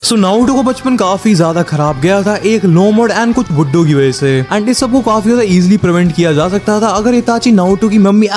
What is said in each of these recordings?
सो Naruto का बचपन काफी ज्यादा खराब गया था एक लो मोड एंड कुछ बुड्ढों की वजह से। एंड इस सबको काफी ज्यादा इजीली प्रिवेंट किया जा सकता था अगर इताची नारुतो की मम्मी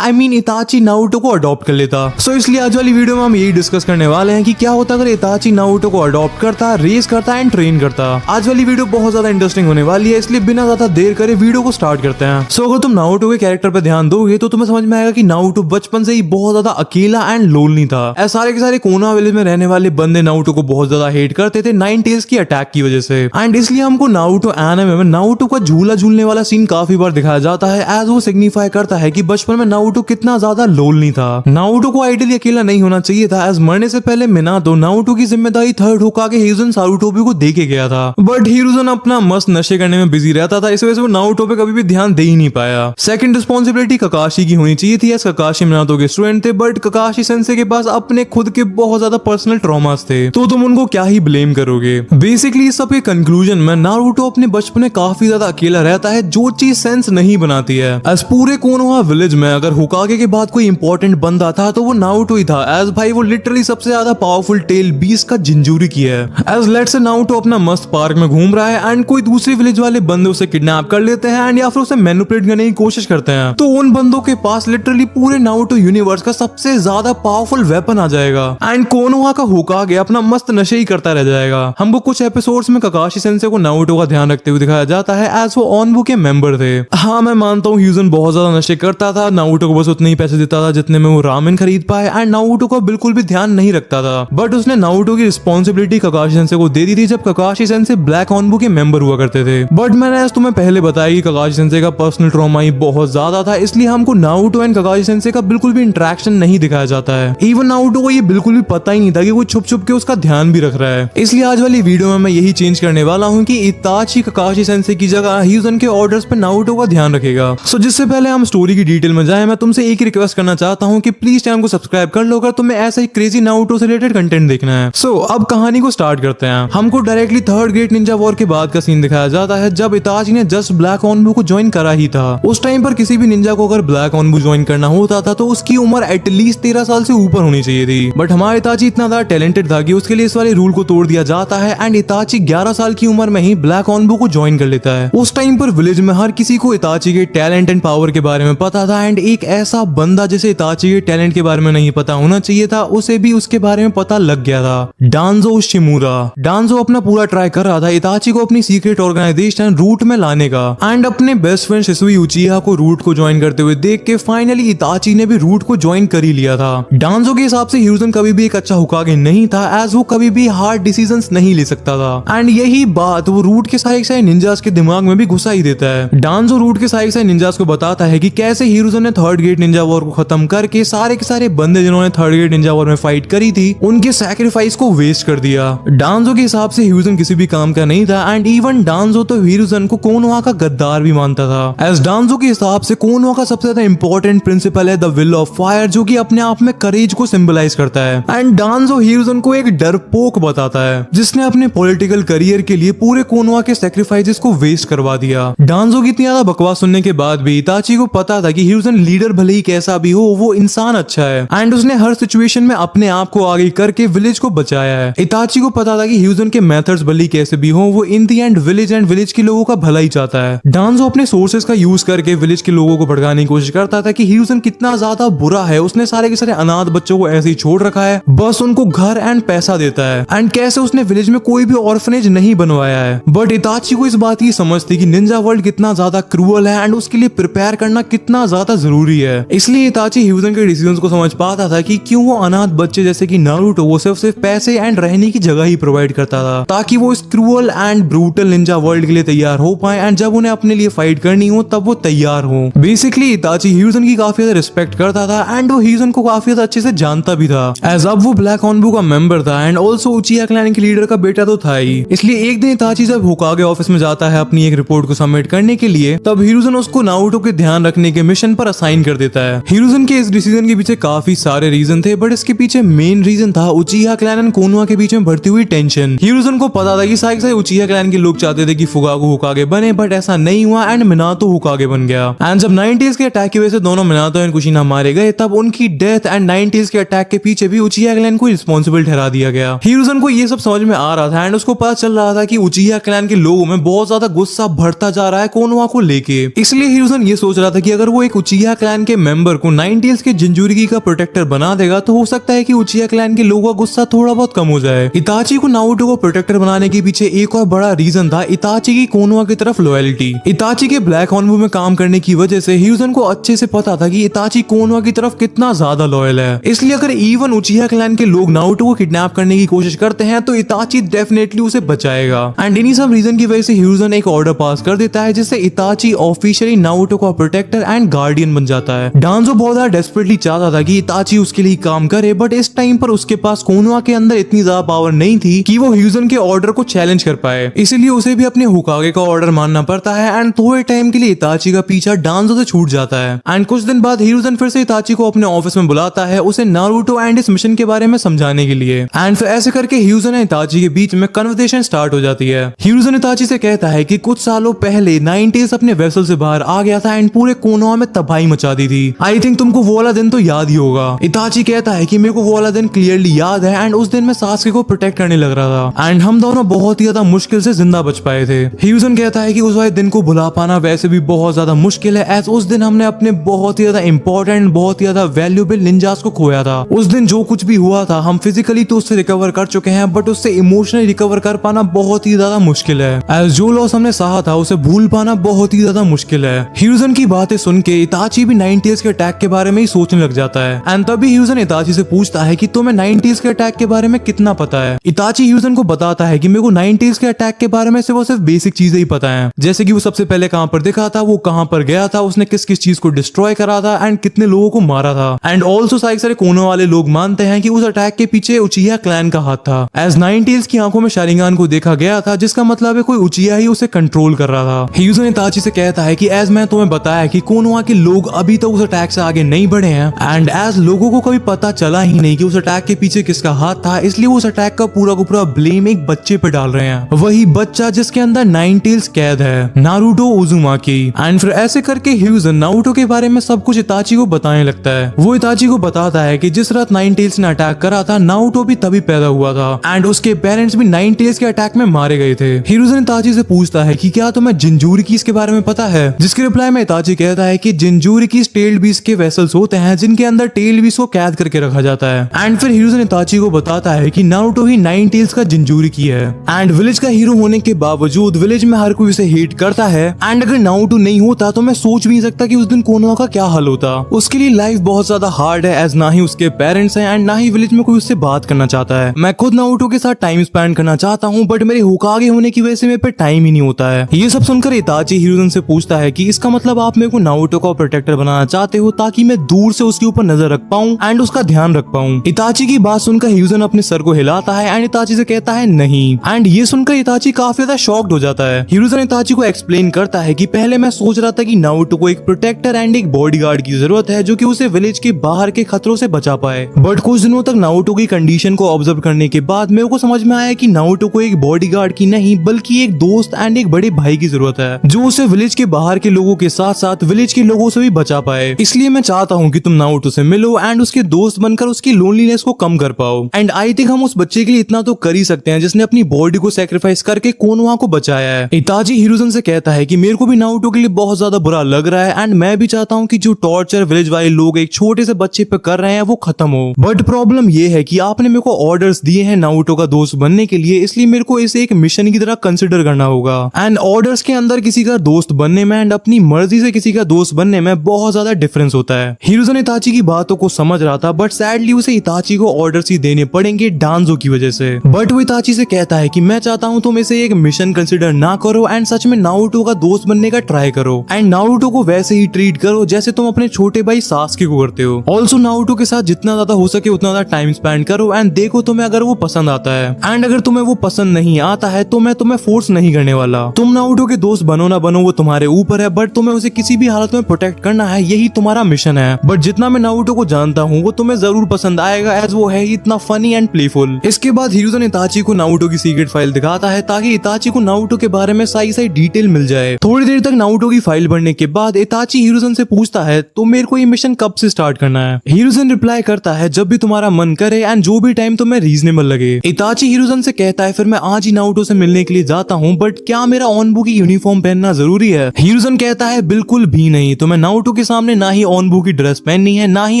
इताची नारुतो को अडॉप्ट कर लेता। सो इसलिए आज वाली वीडियो में हम यही डिस्कस करने वाले हैं कि क्या होता अगर इताची नारुतो को अडॉप्ट करता, रेस करता एंड ट्रेन करता। आज वाली वीडियो बहुत ज्यादा इंटरेस्टिंग होने वाली है, इसलिए बिना ज्यादा देर करे वीडियो को स्टार्ट करते हैं। सो अगर तुम नारुतो के कैरेक्टर पे ध्यान दोगे तो तुम्हें समझ में आएगा कि नारुतो बचपन से ही बहुत ज्यादा अकेला एंड लोनली था। ऐसे सारे के सारे कोना विलेज में रहने वाले बंदे नारुतो को बहुत ज्यादा हेट करते थे टेल्स की अटैक की वजह से। एंड इसलिए हमको नारुतो एनिमे में नारुतो का झूला झूलने वाला सीन काफी बार दिखाया जाता है एज वो सिग्निफाई करता है कि बचपन में नारुतो कितना ज्यादा लोनली था। नारुतो को आइडियली अकेला नहीं होना चाहिए था एज मरने से पहले मिनातो नारुतो की जिम्मेदारी थर्ड होकागे हिरुज़न सारुटोबी को देके गया था, बट हिरुज़न अपना मस्त नशे करने में बिजी रहता था, इस वजह से वो नारुतो पे कभी भी ध्यान दे ही नहीं पाया। सेकंड रिस्पॉन्सिबिलिटी ककाशी की होनी चाहिए थी एज ककाशी मिनातो के स्टूडेंट थे, बट ककाशी सेंसे के पास अपने खुद के बहुत ज्यादा पर्सनल ट्रॉमास थे, तो तुम उनको क्या ही ब्लेम करोगे। बेसिकली इस सब के कंक्लूजन में नारुतो अपने बचपन में काफी ज्यादा अकेला रहता है, जो चीज सेंस नहीं बनाती है। एज पूरे कोनोहा विलेज में अगर होकागे के बाद कोई इंपॉर्टेंट बंदा था तो वो नारुतो ही था, एज भाई वो लिटरली सबसे ज्यादा पावरफुल टेल बीस्ट का जिंजूरी किया है। एज लेट्स से नारुतो अपना मस्त पार्क में घूम रहा है एंड कोई दूसरे विलेज वाले बंदे उसे किडनैप कर लेते हैं एंड या फिर उसे मैनिपुलेट करने की कोशिश करते हैं, तो उन बंदों के पास लिटरली पूरे नारुतो यूनिवर्स का सबसे ज्यादा पावरफुल वेपन आ जाएगा एंड कोनोहा का होकागे अपना मस्त नशे ही करता रह जाएगा। हमको कुछ एपिसोड्स में ककाशी सेंसे को नारुतो का ध्यान रखते हुए दिखाया जाता है एज वो ऑनबू के मेंबर थे। हाँ मैं मानता हूँ हिरुज़न बहुत ज्यादा नशे करता था, नारुतो को बस उतने ही पैसे देता था जितने में वो रामेन खरीद पाए एंड नारुतो को बिल्कुल भी ध्यान नहीं रखता था, बट उसने नारुतो की रिस्पॉन्सिबिलिटी ककाशी सेंसे को दे दी थी जब ककाशी सेंसे ब्लैक ऑनबू के मेंबर हुआ करते थे। बट मैंने तुम्हें पहले बताया कि ककाशी सेंसे का पर्सनल ट्रॉमा ही बहुत ज्यादा था, इसलिए हमको नारुतो एंड ककाशी सेंसे का बिल्कुल भी इंटरेक्शन नहीं दिखाया जाता है। इवन नारुतो को ये बिल्कुल भी पता ही नहीं था कि वो छुप छुप के उसका ध्यान भी रख रहा है। इसलिए आज वाली वीडियो में मैं यही चेंज करने वाला हूँ कि इताची ककाशी सेंसे की जगह हिरुज़न के ऑर्डर्स पे नारुतो का ध्यान रखेगा। सो जिससे पहले हम स्टोरी की डिटेल में जाएं, मैं तुमसे एक ही रिक्वेस्ट करना चाहता हूँ कि प्लीज चैनल को सब्सक्राइब कर लो अगर तुम्हें ऐसा ही क्रेजी नारुतो से रिलेटेड कंटेंट देखना है। सो अब कहानी को स्टार्ट करते हैं। हमको directly third great Ninja war के बाद का सीन दिखाया जाता है जब इताची ने जस्ट ब्लैक ऑनबू को ज्वाइन करा ही था। उस टाइम पर किसी भी निंजा को अगर ब्लैक ऑनबू ज्वाइन करना होता था तो उसकी उम्र एटलीस्ट 13 साल से ऊपर होनी चाहिए थी, बट हमारा इताची इतना ज्यादा टैलेंटेड था कि उसके लिए इस वाले रूल को तोड़ दिया जाता है एंड इताची 11 साल की उम्र में ही ब्लैक ऑनबू को ज्वाइन कर लेता है। उस टाइम पर विलेज में हर किसी को इताची के टैलेंट एंड पावर के बारे में पता था एंड एक ऐसा बंदा जिसे इताची के टैलेंट के बारे में नहीं पता होना चाहिए था उसे भी उसके बारे में पता लग गया था, डांजो शिमुरा। डांजो अपना पूरा ट्राई कर रहा था इताची को अपनी सीक्रेट ऑर्गेनाइजेशन रूट में लाने का एंड अपने बेस्ट फ्रेंड शिसुई उचिहा को रूट को ज्वाइन करते हुए देख के फाइनली इताची ने भी रूट को ज्वाइन कर ही लिया था। डांजो के हिसाब से हिरुज़न कभी भी एक अच्छा होकागे नहीं था एज वो कभी भी हार्ड डिसीजंस नहीं ले सकता था एंड यही बात वो रूट के सारे निंजास के दिमाग में भी घुसा ही देता है। डांजो रूट के सारे निंजास को बताता है कि कैसे हिरुज़न ने थर्ड ग्रेट निंजा वॉर को खत्म करके सारे के सारे बंदे जिन्होंने थर्ड ग्रेट निंजा वॉर में फाइट करी थी उनके सैक्रिफाइस को वेस्ट कर दिया। डांजो के हिसाब से हिरुज़न किसी भी काम का नहीं था एंड इवन डांजो तो हिरुज़न को कोनोहा का गद्दार भी मानता था। एज डांजो के हिसाब से कोनोहा का सबसे ज्यादा इंपॉर्टेंट प्रिंसिपल है द विल ऑफ फायर, जो कि अपने आप में करेज को सिंबलाइज करता है एंड डांजो हिरुज़न को एक डरपोक बताता है जिसने अपने पॉलिटिकल करियर के लिए पूरे कोनोहा के सैक्रिफाइसेस को वेस्ट करवा दिया। डांजो की इतनी ज्यादा बकवास सुनने के बाद भी इताची को पता था कि हिरुज़न लीडर भले ही कैसा भी हो वो इंसान अच्छा है एंड उसने हर सिचुएशन में अपने आप को आगे करके विलेज को बचाया है। इताची को पता था कि हिरुज़न के मेथड्स भले ही कैसे भी हो वो इन दी एंड विलेज के लोगों का भला ही चाहता है। डांजो अपने सोर्सेस का यूज करके विलेज के लोगों को भड़काने की कोशिश करता था कि हिरुज़न कितना ज्यादा बुरा है, उसने सारे के सारे अनाथ बच्चों को ऐसे ही छोड़ रखा है, बस उनको घर एंड पैसा देता है एंड कैसे उसने विलेज में कोई भी ऑर्फनेज नहीं बनवाया है। बट इताची को इस बात की समझ थी कि निंजा वर्ल्ड कितना ज्यादा क्रूअल है एंड उसके लिए प्रिपेयर करना कितना ज्यादा जरूरी है, इसलिए इताची हिरुज़न के डिसीजंस को समझ पाता था कि क्यों वो अनाथ बच्चे जैसे कि नारुतो वो सिर्फ पैसे एंड रहने की जगह ही प्रोवाइड करता था ताकि वो इस cruel and brutal Ninja world के लिए तैयार हो पाए एंड जब उन्हें अपने लिए फाइट करनी हो तब वो तैयार हो। बेसिकली इताची हिरुज़न की काफी ज्यादा रिस्पेक्ट करता था एंड वो हिरुज़न को काफी ज्यादा अच्छे से जानता भी था एज अब वो ब्लैक ऑनबू का मेंबर था एंड ऑल्सो उचिहा क्लैन के लीडर का बेटा तो था ही। इसलिए एक दिन इताची जब होकागे ऑफिस में जाता है अपनी एक रिपोर्ट को सबमिट करने के लिए, तब हिरुज़न उसको नारुतो के ध्यान रखने के मिशन पर असाइन कर देता है। हिरुज़न के इस डिसीजन के पीछे काफी सारे रीजन थे, बट इसके पीछे मेन रीजन था उचिहा क्लैन एंड कोनोहा के बीच में बढ़ती हुई टेंशन। हिरुज़न को पता था कि सारे उचिहा क्लैन के लोग चाहते थे कि फुगाकू होकागे बने, बट ऐसा नहीं हुआ एंड मिनातो होकागे बन गया। एंड जब 90s के अटैक की वजह से दोनों मिनातो एंड कुशिना मारे गए, तब उनकी डेथ एंड 90s के अटैक के पीछे भी उचिहा क्लैन को रिस्पॉन्सिबल ठहरा दिया गया। हिरुज़न को ये सब समझ में आ रहा था एंड उसको पता चल रहा था कि उचिहा क्लैन के लोगों में बहुत ज्यादा गुस्सा बढ़ता जा रहा है कोनोहा को लेके। इसलिए हिरुzen ये सोच रहा था कि अगर वो एक उचिहा क्लैन के मेंबर को नाइनटेल्स के जिंजुरिकी का प्रोटेक्टर बना देगा तो हो सकता है कि उचिहा क्लैन के लोगों का गुस्सा थोड़ा बहुत कम हो जाए। इताची को नारुतो को प्रोटेक्टर बनाने के पीछे एक और बड़ा रीजन था इताची की कोनोहा की तरफ लॉयल्टी। इताची के ब्लैक ऑनवू में काम करने की वजह से हिरुzen को अच्छे से पता था कि इताची कोनोहा की तरफ कितना ज्यादा लॉयल है। इसलिए अगर इवन उचिहा क्लैन के लोग नारुतो को किडनैप करने की कोशिश करते हैं तो इताची डेफिनेटली उसे बचाएगा। एंड इन्हीं सब रीजन की वजह से हिरुzen एक ऑर्डर पास कर देता है जिससे इताची ऑफिशियली नारुतो का प्रोटेक्टर एंड गार्डियन बन जाता है। डांजो बहुत ज्यादा डेस्परेटली चाहता था कि इताची उसके लिए काम करे, बट इस टाइम पर उसके पास कोनोहा के अंदर इतनी ज्यादा पावर नहीं थी कि वो हिरुzen के ऑर्डर को चैलेंज कर पाए। इसीलिए उसे भी अपने होकागे का ऑर्डर मानना पड़ता है एंड थोड़े टाइम के लिए इताची का पीछा डांजो से छूट जाता है। एंड कुछ दिन बाद हिरुzen फिर से इताची को अपने ऑफिस में बुलाता है उसे नारुतो एंड इस मिशन के बारे में समझाने के लिए। एंड फिर ऐसे करके हिरुzen और इताची के बीच में कन्वर्सेशन स्टार्ट हो जाती है। हिरुzen इताची से कहता है कि कुछ सालों पहले नाइनटेल्स अपने वेसल से बाहर आ गया था एंड पूरे कोनोहा में तबाही मचा दी थी। आई थिंक तुमको वो वाला दिन तो याद ही होगा। इताची कहता है कि मेरे को वो वाला दिन क्लियरली याद है एंड उस दिन मैं सासके को प्रोटेक्ट करने लग रहा था एंड हम दोनों बहुत ही ज्यादा मुश्किल से जिंदा बच पाए थे। हिरुzen कहता है कि उस वाले दिन को भुला पाना वैसे भी बहुत ज्यादा मुश्किल है एज उस दिन हमने अपने बहुत ही ज्यादा इंपॉर्टेंट बहुत ही ज्यादा वैल्यूएबल निंजास को खोया था। उस दिन जो कुछ भी हुआ था हम फिजिकली तो उससे रिकवर कर चुके हैं बट उससे इमोशनली रिकवर कर पाना बहुत ही ज्यादा मुश्किल है। एज जो लॉस हमने सहा था उसे भूल पाना बहुत ही ज्यादा मुश्किल है। हिरुzen की बातें सुन के इताची भी नाइनटेल्स के अटैक के बारे में ही सोचने लग जाता है एंड तभी हिरुzen इताची से पूछता है कि तुम्हें नाइनटेल्स के अटैक के बारे में कितना पता है। इताची हिरुzen को बताता है कि मेरे को नाइनटेल्स के अटैक के बारे में सिर्फ बेसिक चीजें ही पता है, जैसे कि वो सबसे पहले कहां पर दिखा था, वो कहां पर गया था, उसने किस किस चीज को डिस्ट्रॉय करा था एंड कितने लोगों को मारा था। एंड ऑल्सो सारे कोनोहा वाले लोग मानते हैं कि उस अटैक के पीछे उचिहा क्लैन का हाथ था एज नाइनटेल्स की आंखों में शारिंगान को देखा गया था जिसका मतलब है कोई उचिहा ही उसे कंट्रोल कर रहा था। हिरुzen इताची से कहता है कि एज मैं तुम्हें बताया कि कोनोहा के लोग अभी तक उस अटैक से आगे नहीं बढ़े हैं एंड एज लोगों को कभी पता चला ही नहीं कि उस अटैक के पीछे किसका हाथ था, इसलिए उस अटैक का पूरा ब्लेम एक बच्चे पे डाल रहे हैं, वही बच्चा जिसके अंदर नाइनटेल्स कैद है, नारुतो उजुमाकी। एंड फिर ऐसे करके हिरुzen नारुतो के बारे में सब कुछ इताची को बताने लगता है। वो इताची को बताता है कि जिस रात नाइनटेल्स ने अटैक करा था नारुतो भी तभी पैदा हुआ था एंड उसके पेरेंट्स भी नाइनटेल्स के अटैक में मारे गए थे। हिरुzen इताची से पूछता है कि क्या तुम्हें जिंजुरिकीस के बारे में पता है, जिसके रिप्लाई में इताची कहता है कि जिंजुरिकीस टेल्ड बीस्ट के वेसल्स होते हैं जिनके अंदर टेल्ड बीस्ट को कैद करके रखा जाता है। एंड फिर हिरुzen इताची को बताता है कि नारुतो ही नाइनटेल्स का जिंजुरिकी है एंड विलेज का हीरो होने के बावजूद विलेज में हर कोई उसे हेट करता है एंड अगर नारुतो नहीं होता तो मैं सोच भी नहीं सकता कि उस दिन कोनोहा का क्या हाल होता। उसके लिए लाइफ बहुत ज्यादा हार्ड है एज ना ही उसके पेरेंट्स हैं एंड ना ही विलेज में कोई उससे बात करना चाहता है। मैं खुद नारुतो के साथ टाइम स्पेंड करना चाहता हूँ बट मेरे होकागे होने की वजह से मेरे पे टाइम ही नहीं होता है। ये सब सुनकर इताची हिरुzen से पूछता है कि इसका मतलब आप मेरे को नारुतो का प्रोटेक्टर बनाना चाहते हो ताकि मैं दूर से उसके ऊपर नजर रख पाऊं एंड उसका ध्यान रख पाऊं। इताची की बात सुनकर हिरुzen अपने सर को हिलाता है एंड इताची से कहता है नहीं। एंड ये सुनकर इताची काफी ज्यादा शॉक्ड हो जाता है। हिरुzen इताची को एक्सप्लेन करता है कि पहले मैं सोच रहा था कि नारुतो को एक प्रोटेक्टर एंड एक बॉडीगार्ड की जरूरत है जो कि उसे विलेज के बाहर के खतरों से बचा पाए, बट कुछ दिनों तक नारुतो की कंडीशन को ऑब्जर्व करने के बाद मेरे को समझ में आया कि नारुतो को एक बॉडीगार्ड की नहीं बल्कि एक दोस्त एंड एक बड़े भाई की जरूरत है जो उसे विलेज के बाहर के लोगों के साथ साथ विलेज के लोगों से भी बचा पाए। इसलिए मैं चाहता हूँ कि तुम नारुतो से मिलो एंड उसके दोस्त बनकर उसकी लोनलीनेस को कम कर पाओ। एंड आई थिंक हम उस बच्चे के लिए इतना तो कर ही सकते हैं जिसने अपनी बॉडी को सेक्रीफाइस करके कोनोहा को बचाया है। इताची हिरुzen से कहता है कि मेरे को भी नारुतो के लिए बहुत ज्यादा बुरा लग रहा है एंड मैं भी चाहता हूँ कि जो टॉर्चर विलेज वाले लोग एक छोटे से बच्चे पे कर रहे हैं वो खत्म हो, बट प्रॉब्लम ये है कि आपने मेरे को ऑर्डर्स दिए हैं नारुतो का दोस्त बनने के लिए, इसलिए मेरे को इसे एक मिशन की तरह कंसिडर करना होगा। एंड ऑर्डर्स के अंदर किसी का दोस्त बनने में एंड अपनी मर्जी से किसी का दोस्त बनने में बहुत ज्यादा डिफरेंस होता है। हिरुzen इताची की बातों को समझ रहा था बट सैडली उसे इताची को ऑर्डर्स ही देने पड़ेंगे डांजो की वजह से। बट वो इताची से कहता है कि मैं चाहता हूँ तुम इसे एक मिशन कंसिडर ना करो एंड सच में नारुतो का दोस्त बनने का ट्राई करो एंड नारुतो को वैसे ही ट्रीट करो जैसे तुम अपने छोटे भाई सासके को करते हो। ऑल्सो नारुतो के साथ जितना ज्यादा हो सके उतना ज्यादा टाइम स्पेंड करो एंड देखो तुम्हें अगर वो पसंद आता है एंड अगर तुम्हें वो पसंद नहीं आता है तो मैं तुम्हें फोर्स नहीं करने वाला। तुम नारुतो के दोस्त बनो ना बनो वो तुम्हारे ऊपर है, बट तुम्हें उसे किसी भी हालत में प्रोटेक्ट करना है, यही तुम्हारा मिशन है। बट जितना मैं नारुतो को जानता हूँ वो तुम्हें जरूर पसंद आएगा एज वो है ही इतना फनी एंड प्लेफुल। इसके बाद हिरुzen इताची को नारुतो की सीक्रेट फाइल दिखाता है ताकि इताची को नारुतो के बारे में सही डिटेल मिल जाए। थोड़ी देर तक नारुतो की फाइल बढ़ने के बाद इताची हिरुzen से पूछता है तो मेरे को ये मिशन कब से स्टार्ट करना है। हिरुzen रिप्लाई करता है जब भी तुम्हारा मन करे एंड जो भी टाइम तुम्हें रीजनेबल लगे। इताची हिरुजन से कहता है फिर मैं आज ही नारुतो से मिलने के लिए जाता हूँ, बट क्या मेरा ओनबू की यूनिफॉर्म पहनना जरूरी है? हिरुजन कहता है बिल्कुल भी नहीं, तुम्हें नारुतो के सामने ना ही ओनबू की ड्रेस पहननी है ना ही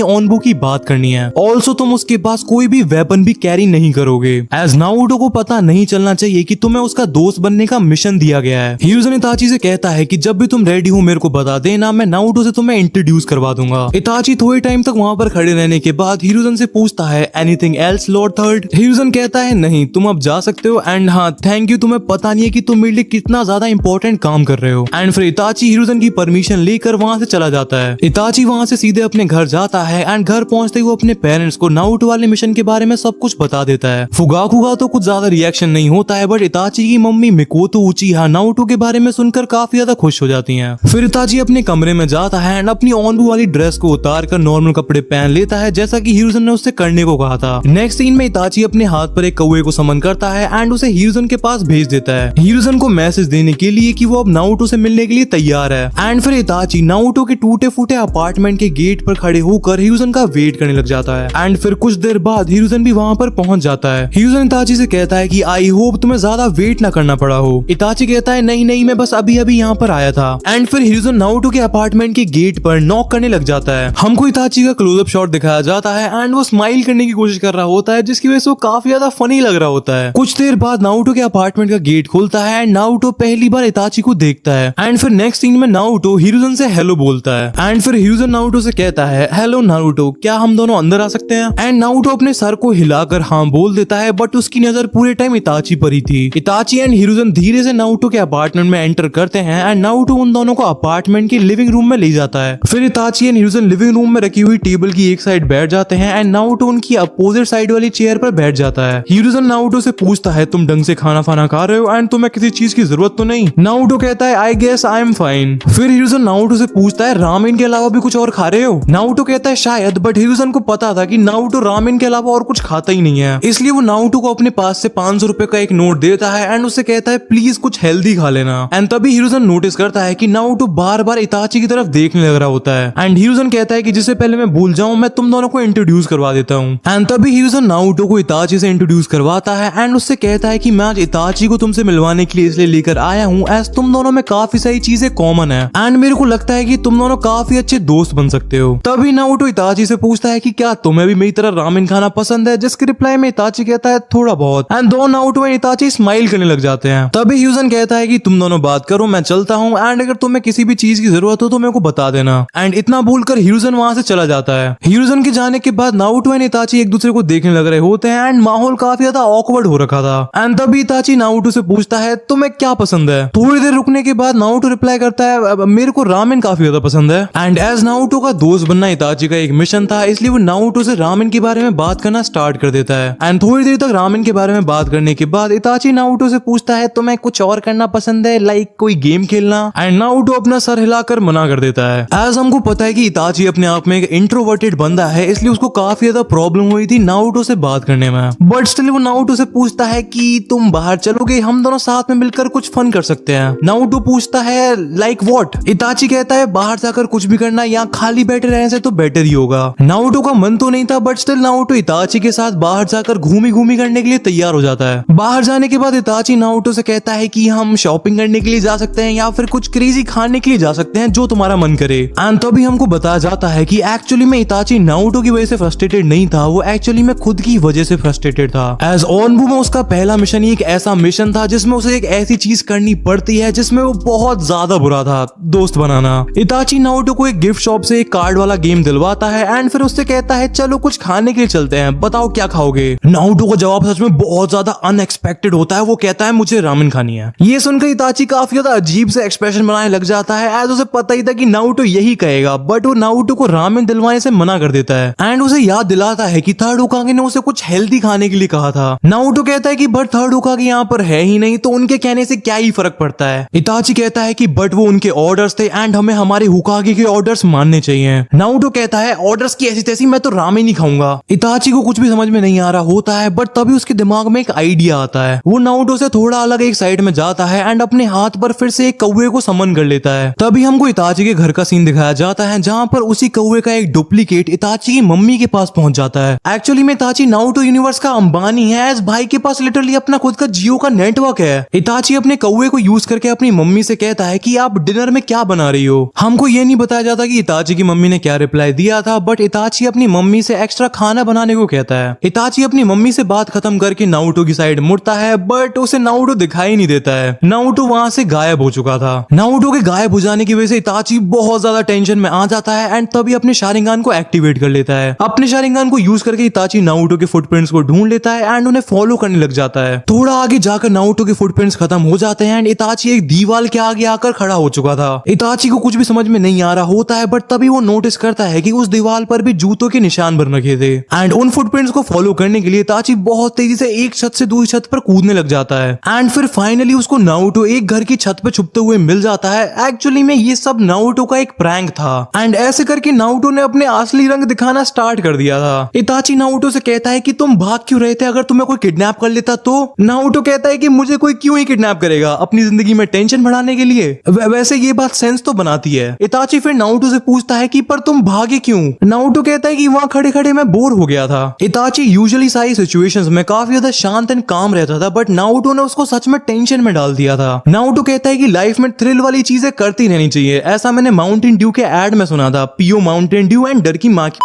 ओनबू की बात करनी है। ऑल्सो तुम उसके पास कोई भी वेपन भी कैरी नहीं करोगे। एज नारुतो को पता नहीं चलना चाहिए कि तुम्हें उसका दोस्त बनने का मिशन दिया गया है। हिरुजन इताची से कहता है कि जब भी तुम रेडी हो मेरे को बता देना, मैं नारुतो से तुम्हें इंट्रोड्यूस करवा दूंगा। इताची थोड़े टाइम तक वहाँ पर खड़े रहने के बाद हिरुजन से पूछता है एनीथिंग एल्स लॉर्ड थर्ड? हिरुजन कहता है नहीं, तुम अब जा सकते हो एंड हाँ थैंक यू, तुम्हें पता नहीं है कि तुम मेरे लिए कितना ज्यादा इंपॉर्टेंट काम कर रहे हो। एंड फिर इताची हिरुजन की परमिशन लेकर वहाँ से चला जाता है। इताची वहाँ से सीधे अपने घर जाता है एंड घर पहुंचते ही वो अपने पेरेंट्स को नारुतो वाले मिशन के बारे में सब कुछ बता देता है। फुगाकू का तो कुछ ज्यादा रिएक्शन नहीं होता है, बट इताची की मम्मी मिकोतो उचिहा नारुतो के बारे में सुनकर काफी ज्यादा खुश हो जाती हैं। फिर इताची अपने कमरे में जाता है एंड अपनी ओनबू वाली ड्रेस को उतार कर नॉर्मल कपड़े पहन लेता है जैसा कि हिरुजन ने उससे करने को कहा था। नेक्स्ट सीन में इताची अपने हाथ पर एक कौवे को समन करता है एंड उसे हिरुजन के पास भेज देता है, हिरुजन को मैसेज देने के लिए कि वो अब नारुतो से मिलने के लिए तैयार है। एंड फिर इताची नारुतो के टूटे फूटे अपार्टमेंट के गेट पर खड़े होकर हिरुजन का वेट करने लग जाता है। एंड फिर कुछ देर बाद हिरुजन भी वहाँ पर पहुंच जाता है। हिरुजन इताची से कहता है कि आई होप तुम्हें ज्यादा वेट ना करना पड़ा हो। इताची कहता है नहीं नहीं, मैं बस अभी अभी यहाँ पर आया था। एंड फिर हिरुजन नारुतो के अपार्टमेंट के गेट पर नॉक करने लग जाता है। हमको इताची का क्लोजअप शॉट दिखाया जाता है एंड वो स्माइल करने की कोशिश कर रहा होता है जिसकी वजह से वो काफी ज्यादा फनी लग रहा होता है। कुछ देर बाद नारुतो के अपार्टमेंट का गेट खुलता है एंड नारुतो पहली बार इताची को देखता है। एंड फिर नेक्स्ट सीन में नारुतो हिरुजन से हेलो बोलता है एंड फिर हिरुजन नारुतो से कहता है हेलो नारुतो, क्या हम दोनों अंदर आ सकते हैं? एंड नारुतो अपने सर को हिलाकर हाँ बोल देता है, बट उसकी नजर पूरे टाइम इताची पर ही थी। इताची एंड हिरुजन धीरे से नारुतो के अपार्टमेंट में एंटर करते हैं एंड नारुतो उन दोनों को अपार्टमेंट के लिविंग रूम में ले जाता है। फिर इताची एंड हिरुजन लिविंग रूम में रखी हुई टेबल की एक साइड बैठ जाते हैं एंड नारुतो उनकी अपोजिट साइड वाली चेयर पर बैठ जाता है। हिरुजन नारुतो से पूछता है तुम ढंग से खाना फाना खा रहे हो एंड तुम्हें किसी चीज की जरूरत तो नहीं? नारुतो कहता है I guess I am fine. फिर हिरुजन नारुतो से पूछता है रामेन के अलावा भी कुछ और खा रहे हो? नारुतो कहता है शायद, बट हिरुजन को पता था कि नारुतो रामेन के अलावा और कुछ खाता ही नहीं है, इसलिए वो नारुतो को अपने पास से 500 रुपए का एक नोट देता है एंड उससे कहता है प्लीज कुछ हेल्दी खा लेना। एंड तभी हिरुजन नोटिस करता है कि नारुतो बार बार इताची की तरफ देखने लग रहा होता है एंड हिरुजन कहता है कि जिससे पहले मैं भूल जाऊं मैं तुम दोनों को इंट्रोड्यूस करवा देता हूँ। एंड तभी हिरुजन नारुतो को इताची से इंट्रोड्यूस करवाता है एंड उससे कहता है कि मैं आज इताची को तुमसे मिलवाने के लिए इसलिए लेकर आया हूँ एज तुम दोनों में काफी सारी चीजें कॉमन है एंड मेरे को लगता है कि तुम दोनों काफी अच्छे दोस्त बन सकते हो। तभी नारुतो इताची से पूछता है कि क्या तुम्हें भी मेरी तरह रामेन खाना पसंद है, जिसके रिप्लाई में इताची कहता है थोड़ा बहुत। एंड दोनों नारुतो एंड इताची स्माइल करने लग जाते हैं। तभी हिरुजन कहता है कि तुम दोनों बात करो, मैं चलता हूँ एंड अगर तुम्हें किसी भी चीज की जरूरत हो तो मेरे को बता देना। एंड इतना बोलकर हिरुजन वहां से चला जाता है। हिरुजन के जाने के बाद नारुतो एंड इताची एक दूसरे को देखने लग रहे होते हैं एंड माहौल काफी ज्यादा ऑकवर्ड हो रखा था। एंड तभी इताची नारुतो से पूछता है तुम्हें क्या पसंद है? थोड़ी देर रुकने के बाद नारुतो रिप्लाई करता है मेरे को रामेन काफी ज्यादा पसंद है। एंड एज नारुतो का दोस्त बनना इताची का एक मिशन था, इसलिए वो नारुतो से रामेन के बारे में बात करना स्टार्ट कर देता है। एंड थोड़ी देर तक रामेन के बारे में बात करने के बाद इताची नारुतो से पूछता है तुम्हें कुछ और करना पसंद है, लाइक कोई गेम खेलना? एंड नारुतो अपना सर हिलाकर मना कर देता है। एज हमको पता है कि इताची अपने आप में एक इंट्रोवर्टेड बंदा है, इसलिए उसको काफी ज्यादा प्रॉब्लम हुई थी नारुतो से बात करने में। बट स्टिल वो नारुतो से पूछता है कि तुम बाहर चलोगे, हम दोनों साथ में मिलकर कुछ फन कर सकते हैं। नारुतो पूछता है लाइक व्हाट? इताची कहता है बाहर जाकर कुछ भी करना या खाली बैठे रहने से तो बेटर ही होगा। नारुतो का मन तो नहीं था, बट स्टिल नारुतो इताची के साथ बाहर जाकर घूमी घूमी करने के लिए तैयार हो जाता है। बाहर जाने के बाद इताची नारुतो से कहता है कि हम शॉपिंग करने के लिए जा सकते हैं या फिर कुछ क्रेजी खाने के लिए जा सकते हैं, जो तुम्हारा मन करे। एंड तभी हमको बताया जाता है कि एक्चुअली में इताची नारुतो की वजह से फ्रस्ट्रेटेड नहीं था, वो एक्चुअली में खुद की वजह से फ्रस्ट्रेटेड था। एज ओनबू में उसका पहला मिशन ही एक ऐसा मिशन था जिसमें उसे एक ऐसी चीज करनी पड़ती है जिसमें वो बहुत ज्यादा बुरा था, दोस्त बनाना। इताची नारुतो को एक गिफ्ट शॉप से एक कार्ड वाला गेम दिलवाता है एंड फिर उससे कहता है चलो कुछ खाने के लिए चलते हैं, बताओ क्या खाओगे? नारुतो का जवाब सच में बहुत ज्यादा अनएक्सपेक्टेड होता है, वो कहता है मुझे रामेन खानी है। ये सुनकर इताची काफी ज्यादा अजीब से एक्सप्रेशन बनाने लग जाता है एज उसे पता ही था कि नारुतो यही कहेगा, बट वो नारुतो को रामेन दिलवाने से मना कर देता है एंड उसे याद दिलाता है कि थर्ड होकागे ने उसे कुछ हेल्दी खाने के लिए कहा था। नारुतो कहता है कि बट थर्ड होकागे यहाँ पर है ही नहीं, तो उनके कहने से क्या ही फर्क पड़ता है? इताची कहता है कि बट वो उनके ऑर्डर्स थे एंड हमें हमारे होकागे के ऑर्डर्स मानने चाहिए। नारुतो कहता है ऑर्डर्स की ऐसी तैसी, मैं तो रामेन ही खाऊंगा। इताची को कुछ भी समझ में नहीं आ रहा होता है, बट तभी उसके दिमाग में एक आइडिया आता है। वो नारुतो से थोड़ा अलग एक साइड में जाता है एंड अपने हाथ पर फिर से एक कौवे को समन कर लेता है। तभी हमको इताची के घर का सीन दिखाया जाता है जहाँ पर उसी कौवे का एक डुप्लीकेट इताची की मम्मी के पास पहुंच जाता है। एक्चुअली में इताची नारुतो यूनिवर्स का अंबानी है, इस भाई के पास लिटरली अपना खुद का जियो का नेटवर्क है। इताची अपने कौवे को यूज करके अपनी मम्मी से कहता है कि आप डिनर में क्या बना रही हो। हमको ये नहीं बताया जाता कि इताची की मम्मी ने क्या रिप्लाई दिया था, बट इताची अपनी मम्मी से एक्स्ट्रा खाना बनाने को कहता है। इताची अपनी मम्मी से बात खत्म करके नारुतो की साइड मुड़ता है, बट उसे नारुतो दिखाई नहीं देता है। नारुतो वहां से गायब हो चुका था। नारुतो के गायब हो जाने की वजह से इताची बहुत ज्यादा टेंशन में आ जाता है एंड तभी अपने शारिंगान को एक्टिवेट कर लेता है। अपने शारिंगान को यूज करके इताची नारुतो के फुटप्रिंट्स को ढूंढ लेता है एंड उन्हें फॉलो करने लग जाता है। थोड़ा आगे जाकर नारुतो के फुटप्रिंट्स खत्म हो जाते हैं एंड इताची एक दीवार के आगे आकर खड़ा हो चुका था। इताची को कुछ भी समझ में नहीं आ रहा होता है, बट तभी वो नोटिस करता है कि उस दीवार पर भी जूतों के निशान बन रखे थे एंड उन फुटप्रिंट्स को फॉलो करने के लिए इताची बहुत तेजी से एक छत से दूसरी छत पर कूदने लग जाता है एंड फिर फाइनली उसको नारुतो एक घर की छत पर छुपते हुए मिल जाता है। एक्चुअली में ये सब नारुतो का एक प्रैंक था एंड ऐसे करके नारुतो ने अपने असली रंग दिखाना स्टार्ट कर दिया था। इताची नारुतो से कहता है कि तुम भाग क्यों रहे थे, अगर तुम्हें कोई किडनैप कर लेता तो। नारुतो कहता है कि मुझे कोई क्यों ही किडनैप करेगा, अपनी जिंदगी में टेंशन बढ़ाने के लिए। वैसे ये बात सेंस तो बनाती है। इताची फिर नारुतो से पूछता है कि पर तुम भागे क्यों। नारुतो कहता है कि वहाँ खड़े खड़े मैं बोर हो गया था। इताची यूजुअली सारी सिचुएशंस में काफी ज्यादा शांत एंड काम रहता था, बट नारुतो ने उसको सच में टेंशन में डाल दिया था। नारुतो कहता है कि लाइफ में थ्रिल वाली चीजें करती रहनी चाहिए, ऐसा मैंने माउंटेन ड्यू के एड में सुना था, पियो माउंटेन ड्यू एंड डर की माँ की।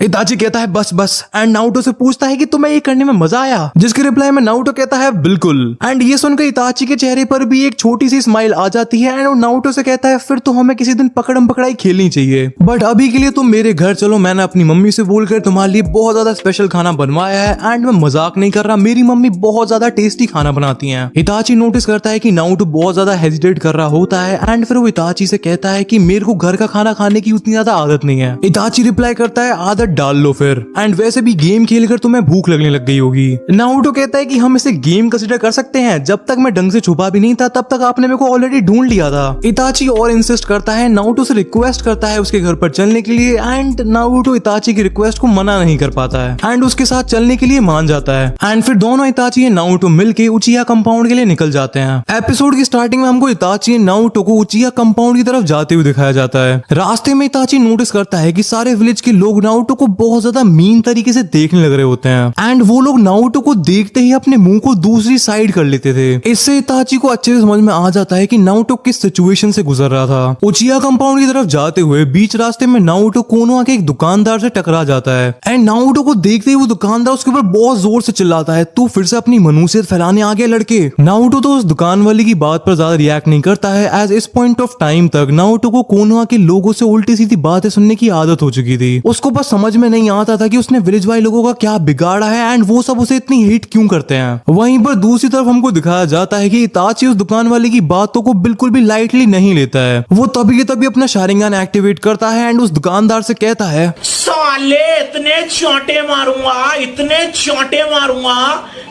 इताची कहता है बस बस एंड नारुतो से पूछता है कि तुम्हें ये करने में मजा आया, जिसके रिप्लाई में नारुतो कहता है बिल्कुल। एंड ये सुनकर इताची के चेहरे पर भी एक छोटी सी स्माइल आ जाती है एंड नारुतो से कहता है फिर तो हमें किसी दिन पकड़म पकड़ाई खेलनी चाहिए, बट अभी के लिए तुम मेरे घर चलो, मैंने अपनी मम्मी से बोलकर तुम्हारे लिए बहुत ज्यादा स्पेशल खाना बनवाया है एंड मैं मजाक नहीं कर रहा, मेरी मम्मी बहुत ज्यादा टेस्टी खाना बनाती है। इताची नोटिस करता है कि नारुतो बहुत ज्यादा हेजिटेट कर रहा होता है एंड फिर वो इताची से कहता है कि मेरे को घर का खाना खाने की उतनी ज्यादा आदत नहीं है। इताची रिप्लाई करता है आदत डाल लो फिर, एंड वैसे भी गेम खेलकर तुम्हें भूख लगने लग गई होगी। नारुतो कहता है कि हम इसे गेम कंसीडर कर सकते हैं, जब तक मैं ढंग से छुपा भी नहीं था तब तक आपने मेरे को ऑलरेडी ढूंढ लिया था। इताची और इंसिस्ट करता है, नारुतो से रिक्वेस्ट करता है उसके घर पर चलने के लिए एंड नारुतो इताची की रिक्वेस्ट को मना नहीं कर पाता है एंड उसके साथ चलने के लिए मान जाता है एंड फिर दोनों इताची और नारुतो मिलके उचिया कंपाउंड के लिए निकल जाते हैं। एपिसोड की स्टार्टिंग में हमको इताची और नारुतो को उचिया कंपाउंड की तरफ जाते हुए दिखाया जाता है। रास्ते में इताची नोटिस करता है कि सारे विलेज के लोग नारुतो को बहुत ज्यादा मीन तरीके से देखने लग रहे होते हैं एंड वो लोग नारुतो को देखते ही अपने मुंह को दूसरी साइड कर लेते थे। इससे इताची को अच्छे से समझ में आ जाता है कि नारुतो किस सिचुएशन से गुजर रहा था। उचिया कंपाउंड की तरफ जाते हुए बीच रास्ते में नारुतो कोनोआ के एक दुकानदार से टकरा जाता है एंड नारुतो को देखते ही वो दुकानदार उसके ऊपर बहुत जोर से चिल्लाता है, तू फिर से अपनी मनुष्यत फैलाने आ गया लड़के। नारुतो तो उस दुकान वाले की बात पर ज्यादा रिएक्ट नहीं करता है, एज इस पॉइंट ऑफ टाइम तक नारुतो को कोनोआ के लोगों से उल्टी सीधी बातें सुनने की आदत हो चुकी थी। उसको बस समझ में नहीं आता था कि उसने विलेज वाले लोगों का क्या बिगाड़ा है एंड वो सब उसे इतनी हेट क्यों करते हैं। वहीं पर दूसरी तरफ हमको दिखाया जाता है कि इताची उस दुकान वाले की बातों को बिल्कुल भी लाइटली नहीं लेता है। वो तभी के तभी अपना शारिंगान एक्टिवेट करता है एंड उस दुकानदार से कहता है, साले इतने चोंटे मारूंगा, इतने चोंटे मारूंगा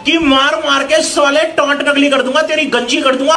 कि मार मार के साले टॉन्ट नकली कर दूंगा, तेरी गंजी कर दूंगा।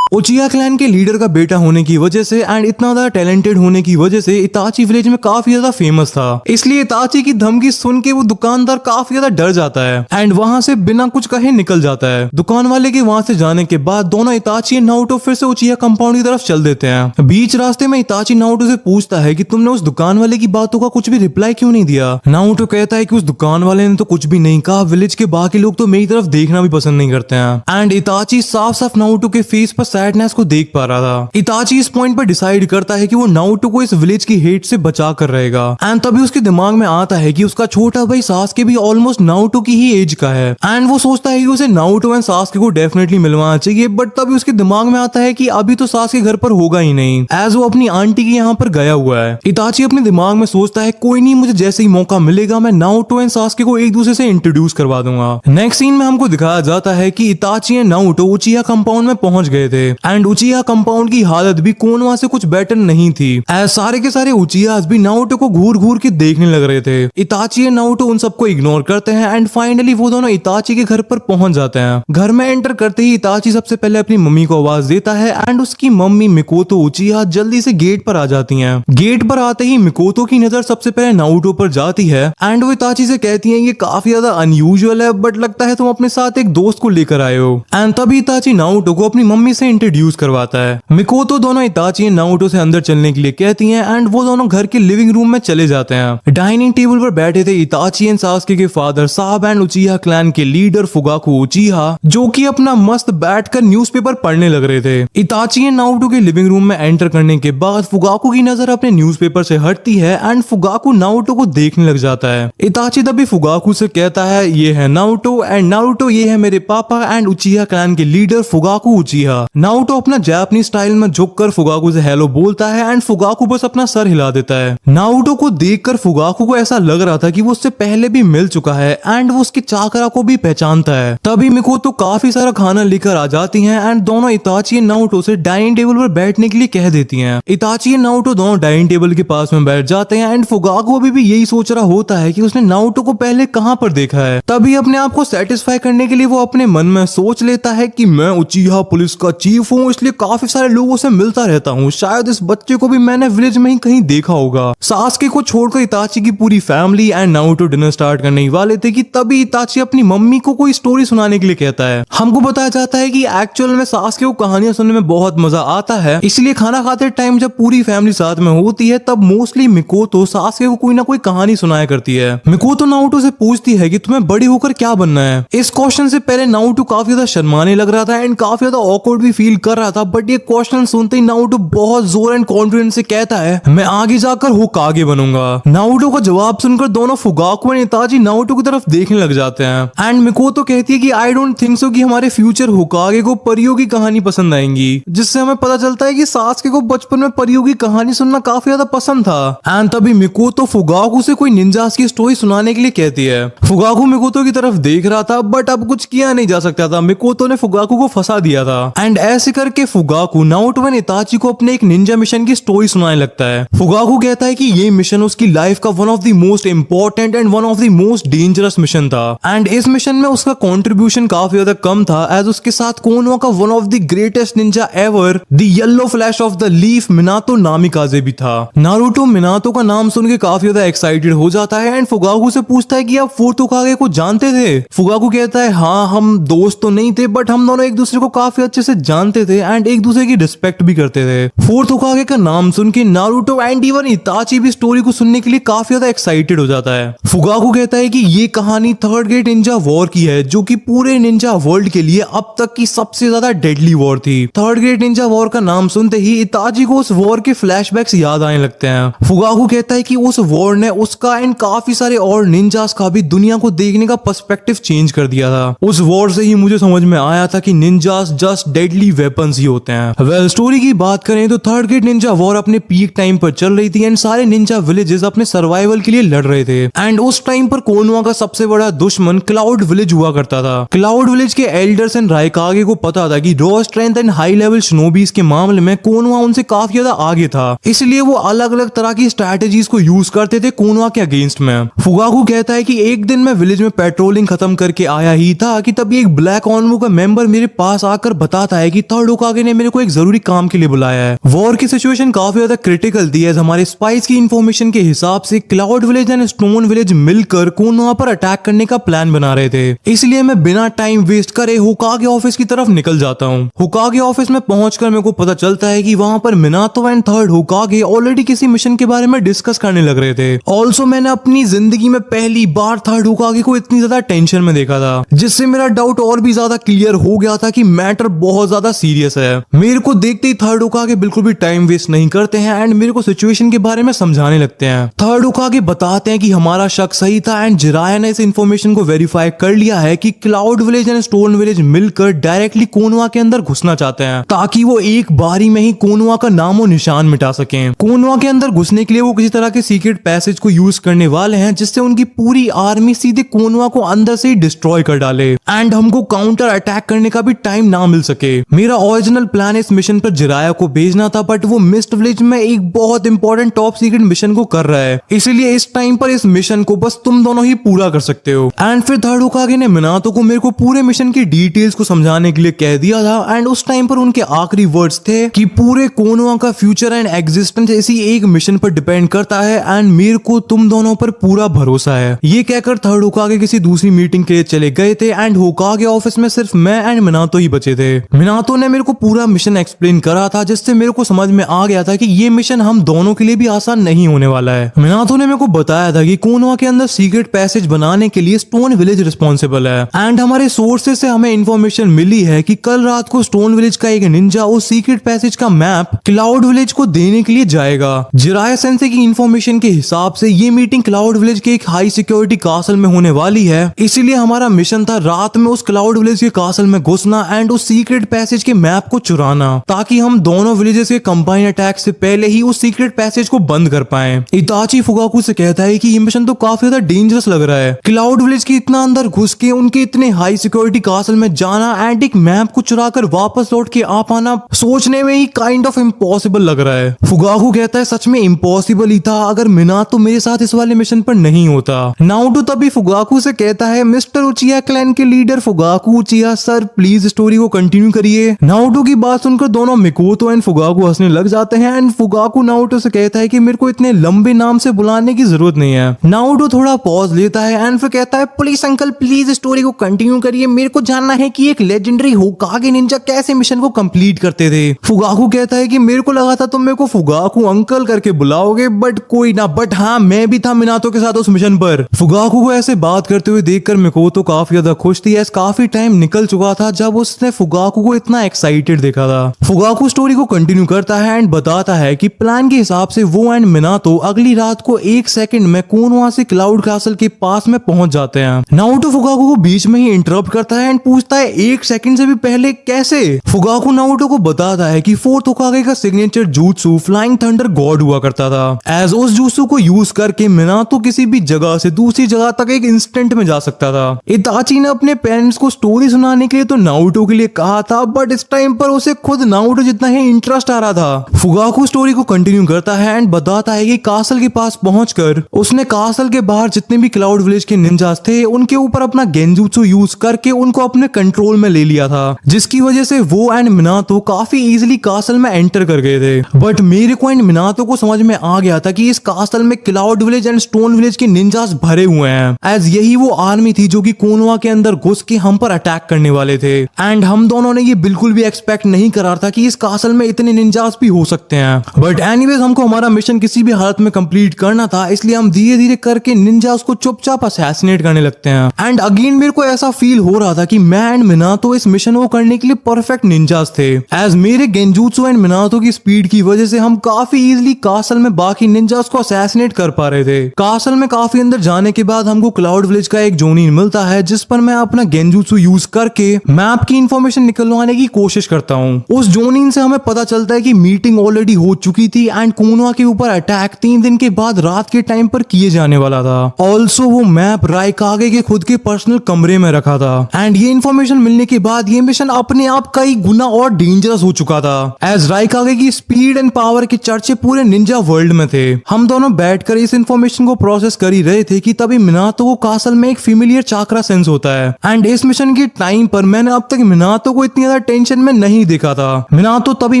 उचिया क्लैन के लीडर का बेटा होने की वजह से एंड इतना ज्यादा टैलेंटेड होने की वजह से इताची विलेज में काफी ज्यादा फेमस था, इसलिए इताची की धमकी सुन के वो दुकानदार काफी ज्यादा डर जाता है एंड वहां से बिना कुछ कहे निकल जाता है। दुकान वाले के वहां से जाने के बाद दोनों इताची और नारुतो फिर से उचिया कंपाउंड की तरफ चल देते हैं। बीच रास्ते में इताची नारुतो से पूछता है कि तुमने उस दुकान वाले की बातों का कुछ भी रिप्लाई क्यों नहीं दिया। नारुतो कहता है कि उस दुकान वाले ने तो कुछ भी नहीं कहा, विलेज के बाकी लोग तो मेरी तरफ देखना भी पसंद नहीं करते हैं एंड इताची साफ साफ नारुतो के फेस पर सैडनेस को देख पा रहा था। इताची इस पॉइंट पर डिसाइड करता है कि वो नारुतो को इस विलेज की हेट से बचा कर रहेगा एंड तभी उसके दिमाग में आता है कि उसका छोटा भाई सास्के भी ऑलमोस्ट नारुतो की ही एज का है एंड वो सोचता है कि उसे नारुतो एंड सास्के को डेफिनेटली मिलवाना चाहिए, बट तभी उसके दिमाग में आता है कि अभी तो सास्के घर पर होगा ही नहीं, एज वो अपनी आंटी के यहाँ पर गया हुआ है। इताची अपने दिमाग में सोचता है कोई नहीं, मुझे जैसे ही मौका मिलेगा मैं नारुतो एंड सास्के को एक दूसरे से इंट्रोड्यूस करवा दूंगा। नेक्स्ट सीन में हमको दिखाया जाता है कि इताची एंड नारुतो उचिया कंपाउंड में पहुंच गए थे एंड उचिया कंपाउंड की हालत भी कोनोआ से कुछ बेटर नहीं थी, एज सारे के सारे उचियास भी नारुतो को घूर घूर के देखने लग रहे थे। इताची और नारुतो उन सबको इग्नोर करते हैं एंड फाइनली वो दोनों इताची के घर पर पहुंच जाते हैं। घर में एंटर करते ही इताची सबसे पहले अपनी मम्मी को आवाज देता है एंड उसकी मम्मी मिकोतो उचिया जल्दी से गेट पर आ जाती हैं। गेट पर आते ही मिकोतो की नजर सबसे पहले नारुतो पर जाती है एंड वो इताची से कहती है ये काफी ज्यादा अनयूजुअल है, बट लगता है तुम अपने साथ एक दोस्त को लेकर आए हो। एंड तभी इताची नारुतो को अपनी मम्मी से इंट्रोड्यूस करवाता है। मिकोतो दोनों इताची एंड नारुतो से अंदर चलने के लिए कहती हैं एंड वो दोनों घर के लिविंग रूम में चले जाते हैं। डाइनिंग टेबल पर बैठे थे इताची एंड सासुके के फादर साहब एंड उचिहा क्लैन के लीडर फुगाकू उचिहा, जो कि अपना मस्त बैठकर न्यूज़पेपर पढ़ने लग रहे थे। इताची एंड नारुतो के लिविंग रूम में एंटर करने के बाद फुगाकू की नजर अपने न्यूज़पेपर से हटती है एंड फुगाकू नारुतो को देखने लग जाता है। इताची तभी फुगाकू से कहता है ये है नारुतो एंड नारुतो ये है मेरे पापा एंड उचिहा क्लैन के लीडर फुगाकू उचिहा। नारुतो अपना जापानी स्टाइल में झुककर फुगाकू से हेलो बोलता है एंड फुगाकू बस अपना सर हिला देता है। नारुतो को देखकर फुगाकू को ऐसा लग रहा था कि वो उससे पहले भी मिल चुका है एंड वो उसके चाकरा को भी पहचानता है। तभी मिकोतो काफी सारा खाना लेकर आ जाती हैं एंड दोनों इताची एंड नारुतो से डाइनिंग टेबल पर बैठने के लिए कह देती हैं। इताची एंड नारुतो दोनों डाइनिंग टेबल के पास में बैठ जाते हैं एंड फुगाकू अभी भी यही सोच रहा होता है कि उसने नारुतो को पहले कहां पर देखा है। तभी अपने आप को सेटिस्फाई करने के लिए वो अपने मन में सोच लेता है कि मैं उचिहा पुलिस का चीफ हूँ, इसलिए काफी सारे लोगों से मिलता रहता हूँ, शायद इस बच्चे को भी मैंने विलेज में ही कहीं देखा होगा। सासुके को छोड़कर इताची की पूरी family and Naruto dinner start करने ही वाले थे कि तभी इताची अपनी मम्मी को कोई स्टोरी सुनाने के लिए कहता है। हमको बताया जाता है कि एक्चुअल में सासुके को कहानियां सुनने में बहुत मजा आता है, इसलिए खाना खाते टाइम जब पूरी फैमिली साथ में होती है तब मोस्टली मिकोतो सासुके को कोई ना कोई कहानी सुनाया करती है। मिकोतो नारुतो से पूछती है कि तुम्हें बड़ी होकर क्या बनना है। इस क्वेश्चन से पहले नारुतो काफी ज्यादा शर्माने लग रहा था एंड काफी ज्यादा ऑकवर्ड भी फील कर रहा था, बट ये क्वेश्चन सुनते ही नारुतो बहुत जोर एंड कॉन्फिडेंस से कहता है मैं आगे जाकर होकागे बनूंगा। नारुतो का जवाब सुनकर दोनों फुगाकू एंड इताची नारुतो की तरफ देखने लग जाते हैं एंड मिकोतो कहती है कि आई डोंट थिंक सो कि हमारे फ्यूचर होकागे को परियों की कहानी पसंद आएंगी, जिससे हमें पता चलता है कि सासुके को बचपन में परियों की कहानी सुनना काफी ज्यादा पसंद था। एंड तभी मिकोतो फुगाकू से कोई निंजास की स्टोरी सुनाने के लिए कहती है। फुगाकू मिकोतो की तरफ देख रहा था बट अब कुछ किया नहीं जा सकता था, मिकोतो ने फुगाकू को फंसा दिया था एंड ऐसे करके फुगाकू नारुतो एंड इताची को अपने एक निंजा मिशन की स्टोरी सुनाने लगता है। फुगाकू कहता है कि ये मिशन उसकी लाइफ का one of the most important and one of the most dangerous mission था एंड इस मिशन में उसका कंट्रीब्यूशन काफी ज्यादा कम था एज उसके साथ कोनोहा का one of the greatest ninja ever the yellow flash of the leaf Minato Namikaze भी था। नारुतो मिनातो का नाम सुन के काफी ज्यादा एक्साइटेड हो जाता है एंड फुगाकू से पूछता है कि आप फोर्थ होकागे को जानते थे। फुगाकू कहता है हाँ हम दोस्त तो नहीं थे बट हम दोनों एक दूसरे को काफी अच्छे से जानते थे एंड एक दूसरे की रिस्पेक्ट भी करते थे। फोर्थ होकागे का नाम सुन के नारुतो एंड इवन इताची भी स्टोरी को सुनने के लिए काफी ज्यादा एक्साइटेड हो जाता है। फुगाकू कहता है कि ये कहानी थर्ड ग्रेट निंजा वॉर की है, जो कि पूरे निंजा वर्ल्ड के लिए अब तक की सबसे ज्यादा डेडली वॉर थी। थर्ड ग्रेट निंजा वॉर का नाम सुनते ही इताची को उस वॉर के फ्लैशबैक्स याद आने लगते हैं। फुगाकू कहता है कि उस वॉर ने उसका एंड काफी सारे और निंजास का भी दुनिया को देखने का पर्सपेक्टिव चेंज कर दिया था। उस वॉर से ही मुझे समझ में आया था कि निंजास जस्ट डेडली वेपन्स ही होते हैं। वेल स्टोरी की बात करें तो थर्ड ग्रेट निंजा वॉर अपने पीक टाइम पर चल रही थी एंड सारे निंजा विलेजेस अपने सर्वाइवल के लिए लड़ रहे थे एंड उस टाइम पर कोनोहा का सबसे बड़ा दुश्मन क्लाउड विलेज हुआ करता था। क्लाउड विलेज के एल्डर्स एंड राइकागे को पता था कि raw strength and high level shinobis के मामले में कोनोहा उनसे काफी ज्यादा आगे था, इसलिए वो अलग अलग तरह की स्ट्रैटेजीज को यूज करते थे कोनोहा के अगेंस्ट में। फुगाकू कहता है कि एक दिन मैं विलेज में पेट्रोलिंग खत्म करके आया ही था कि तभी एक ब्लैक ऑनवो का मेंबर मेरे पास आकर बताता है कि थर्ड होकागे ने मेरे को एक जरूरी काम के लिए बुलाया है। वॉर की सिचुएशन काफी ज्यादा क्रिटिकल थी, हमारे स्पाइस की इंफॉर्मेशन के हिसाब से cloud village and stone village मिलकर कोनोहा पर अटैक करने का प्लान बना रहे थे, इसलिए मैं बिना टाइम वेस्ट करे होकागे ऑफिस की तरफ निकल जाता हूँ। होकागे ऑफिस में पहुंचकर मेरे को पता चलता है कि वहां पर मिनातो एंड थर्ड होकागे ऑलरेडी किसी मिशन के बारे में डिस्कस करने लग रहे थे। ऑल्सो मैंने अपनी जिंदगी में पहली बार थर्ड होकागे को इतनी ज्यादा टेंशन में देखा था, जिससे मेरा डाउट और भी ज्यादा क्लियर हो गया था कि मैटर बहुत ज्यादा सीरियस है। मेरे को देखते ही थर्ड होकागे बिल्कुल भी टाइम वेस्ट नहीं करते हैं एंड मेरे को सिचुएशन के बारे में समझाने लगते हैं। थर्ड होकागे बताते हैं कि हमारा शक सही था एंड जिराया ने इस इंफॉर्मेशन को वेरीफाई कर लिया है कि cloud village and stone village मिलकर डायरेक्टली कोनोहा के अंदर घुसना चाहते हैं ताकि वो एक बारी में ही कोनोहा का नामो निशान मिटा सकें। कोनोहा के अंदर घुसने के लिए वो किसी तरह के सीक्रेट पैसेज को यूज करने वाले हैं जिससे उनकी पूरी आर्मी सीधे कोनोहा को अंदर से ही डिस्ट्रॉय कर डाले एंड हमको काउंटर अटैक करने का भी टाइम ना मिल सके। मेरा ओरिजिनल प्लान इस मिशन पर जिराया को भेजना था बट वो मिस्ट विलेज में एक बहुत इंपॉर्टेंट टॉप सीक्रेट मिशन को कर रहा है, इसलिए इस टाइम पर इस मिशन को बस तुम दोनों ही पूरा कर सकते हो। एंड फिर थर्ड होकागे ने मिनातो को मेरे को पूरे मिशन की डिटेल्स को समझाने के लिए कह दिया था एंड उस टाइम पर उनके आखिरी वर्ड्स थे कि पूरे कोनोहा का फ्यूचर एंड एग्जिस्टेंस इसी एक मिशन पर डिपेंड करता है एंड मेरे को तुम दोनों पर पूरा भरोसा है। ये कहकर थर्ड होकागे किसी दूसरी मीटिंग के लिए चले गए थे एंड होकागे ऑफिस में सिर्फ मैं एंड मिनातो ही बचे थे। मिनातो मिनातो ने मेरे को पूरा मिशन एक्सप्लेन करा था, जिससे मेरे को समझ में आ गया था कि ये मिशन हम दोनों के लिए भी आसान नहीं होने वाला है। मिनातो ने मेरे को बताया था कि कोनोहा के अंदर सीक्रेट पैसेज बनाने के लिए स्टोन विलेज रिस्पॉन्सिबल है, एंड हमारे सोर्सेज से हमें इंफॉर्मेशन मिली है कि कल रात को स्टोन विलेज का एक निंजा उस सीक्रेट पैसेज का मैप क्लाउड विलेज को देने के लिए जाएगा। जिराया सेंसे की इंफॉर्मेशन के हिसाब से ये मीटिंग क्लाउड विलेज के एक हाई सिक्योरिटी कासल में होने वाली है, इसीलिए हमारा मिशन था रात में उस क्लाउड विलेज के कासल में घुसना एंड उस सीक्रेट पैसेज के मैप को चुराना, ताकि हम दोनों विलेजेस के कंबाइन अटैक से पहले ही उस सीक्रेट पैसेज को बंद कर पाए। इताची फुगाकू से कहता है कि ये मिशन तो काफी ज्यादा डेंजरस लग रहा है, क्लाउड विलेज के इतना अंदर घुस के उनके इतने हाई सिक्योरिटी कासल में जाना एंड एक मैप को चुरा कर वापस लौट के आ पाना सोचने में ही काइंड ऑफ इम्पॉसिबल लग रहा है। फुगाकू कहता है सच में इम्पॉसिबल ही था अगर मिनातो मेरे साथ इस वाले मिशन पर नहीं होता। नाउटो तभी फुगाकू से कहता है मिस्टर उचिया क्लैन के leader Fugaku उचिया sir please story को कंटिन्यू करिए। नाउटो की बात सुनकर दोनों मिकोतो एंड फुगाकू हंसने लग जाते हैं एंड फुगाकू नाउटो से कहता है कि मेरे को इतने लंबे नाम से बुलाने की जरूरत नहीं है। नाउटो थोड़ा पॉज लेता है एंड फिर कहता है पुलिस अंकल प्लीज स्टोरी को कंटिन्यू करिए, मेरे को जानना है कि एक लेजेंडरी होकागे निंजा कैसे मिशन को कंप्लीट करते थे। फुगाकू कहता है कि मेरे को लगा था तुम मेरे को फुगाकू अंकल करके बुलाओगे, बट कोई ना, बट हाँ मैं भी था मिनातो के साथ उस मिशन पर। फुगाकू को ऐसे बात करते हुए देखकर मिकोतो काफी ज्यादा खुश थी, ऐसा काफी टाइम निकल चुका था जब उसने फुगाकू को इतना एक्साइटेड देखा था। फुगाकू स्टोरी को कंटिन्यू करता है एंड बताता है कि प्लान के हिसाब से वो एंड मिनातो अगली रात को 1 सेकंड में कोनोहा से क्लाउड कासल के पास में पहुंच जाते हैं। नाउटो फुगाकू को बीच में ही इंटरप्ट करता है एंड पूछता है 1 सेकंड से भी पहले कैसे। फुगाकू नाउटो को बताता है कि फोर्थ होकागे का सिग्नेचर जूत्सु फ्लाइंग थंडर गॉड हुआ करता था, एज उस जूत्सु को यूज करके मिनातो किसी भी जगह से दूसरी जगह तक एक इंस्टेंट में जा सकता था। इताची ने अपने पेरेंट्स को स्टोरी सुनाने के लिए तो नाउटो के लिए कहा था, बट इस टाइम पर उसे खुद नाउटो जितना ही इंटरेस्ट आ रहा था। फुगाकू स्टोरी को कंटिन्यू करता है एंड बताता है कि कासल के पास पहुंचकर उसने कासल के बाहर जितने भी क्लाउड विलेज के निंजास थे उनके ऊपर अपना गेंजुत्सु यूज करके उनको अपने कंट्रोल में ले लिया था, जिसकी वजह से वो एंड मिनातो काफी इजीली कासल में एंटर कर गए थे। बट मेरे को एंड मिनातो को समझ में आ गया था कि इस कासल में cloud village and stone village के निंजास भरे हुए हैं, एज यही वो आर्मी थी जो कि कोनोहा के अंदर घुस के हम पर अटैक करने वाले थे। एंड हम दोनों ने ये बिल्कुल भी एक्सपेक्ट नहीं करा था कि इस कासल में इतने निंजास भी हो सकते हैं। बट एनीवेज हमको हमारा मिशन किसी भी हालत में कंप्लीट करना था, इसलिए हम धीरे धीरे करके निंजास को चुपचाप असैसिनेट करने लगते हैं। एंड अगेन मेरे को ऐसा फील हो रहा था कि मैं एंड मिनातो इस मिशन को करने के लिए परफेक्ट निंजास थे, एज मेरे गेंजुत्सु एंड मिनातो की स्पीड की वजह से हम काफी इजीली कासल में बाकी निंजास को असैसिनेट कर पा रहे थे। कासल में काफी अंदर जाने के बाद हमको क्लाउड विलेज का एक जोनिन मिलता है, जिस पर मैं अपना गेंजुत्सु यूज करके मैप की इंफॉर्मेशन निकलवाने की कोशिश करता हूँ। उस जोनिन से हमें पता चलता है कि मीटिंग ऑलरेडी हो चुकी थी एंड कोनोहा के ऊपर अटैक 3 दिन के बाद रात के टाइम पर किए जाने वाला था। ऑल्सो वो मैप राइकागे के खुद के पर्सनल कमरे में रखा था एंड ये इंफॉर्मेशन मिलने के बाद ये मिशन अपने आप कई गुना और डेंजरस हो चुका था, एज राइकागे की स्पीड एंड पावर के चर्चे पूरे निंजा वर्ल्ड में थे। हम दोनों बैठकर इस इंफॉर्मेशन को प्रोसेस कर ही रहे थे कि तभी मिनातो को कासल में एक फेमिलियर चाकरा सेंस होता है एंड इस मिशन के टाइम पर मैंने अब तक मिनातो को इतनी ज्यादा टेंशन में नहीं देखा था। मिनातो तभी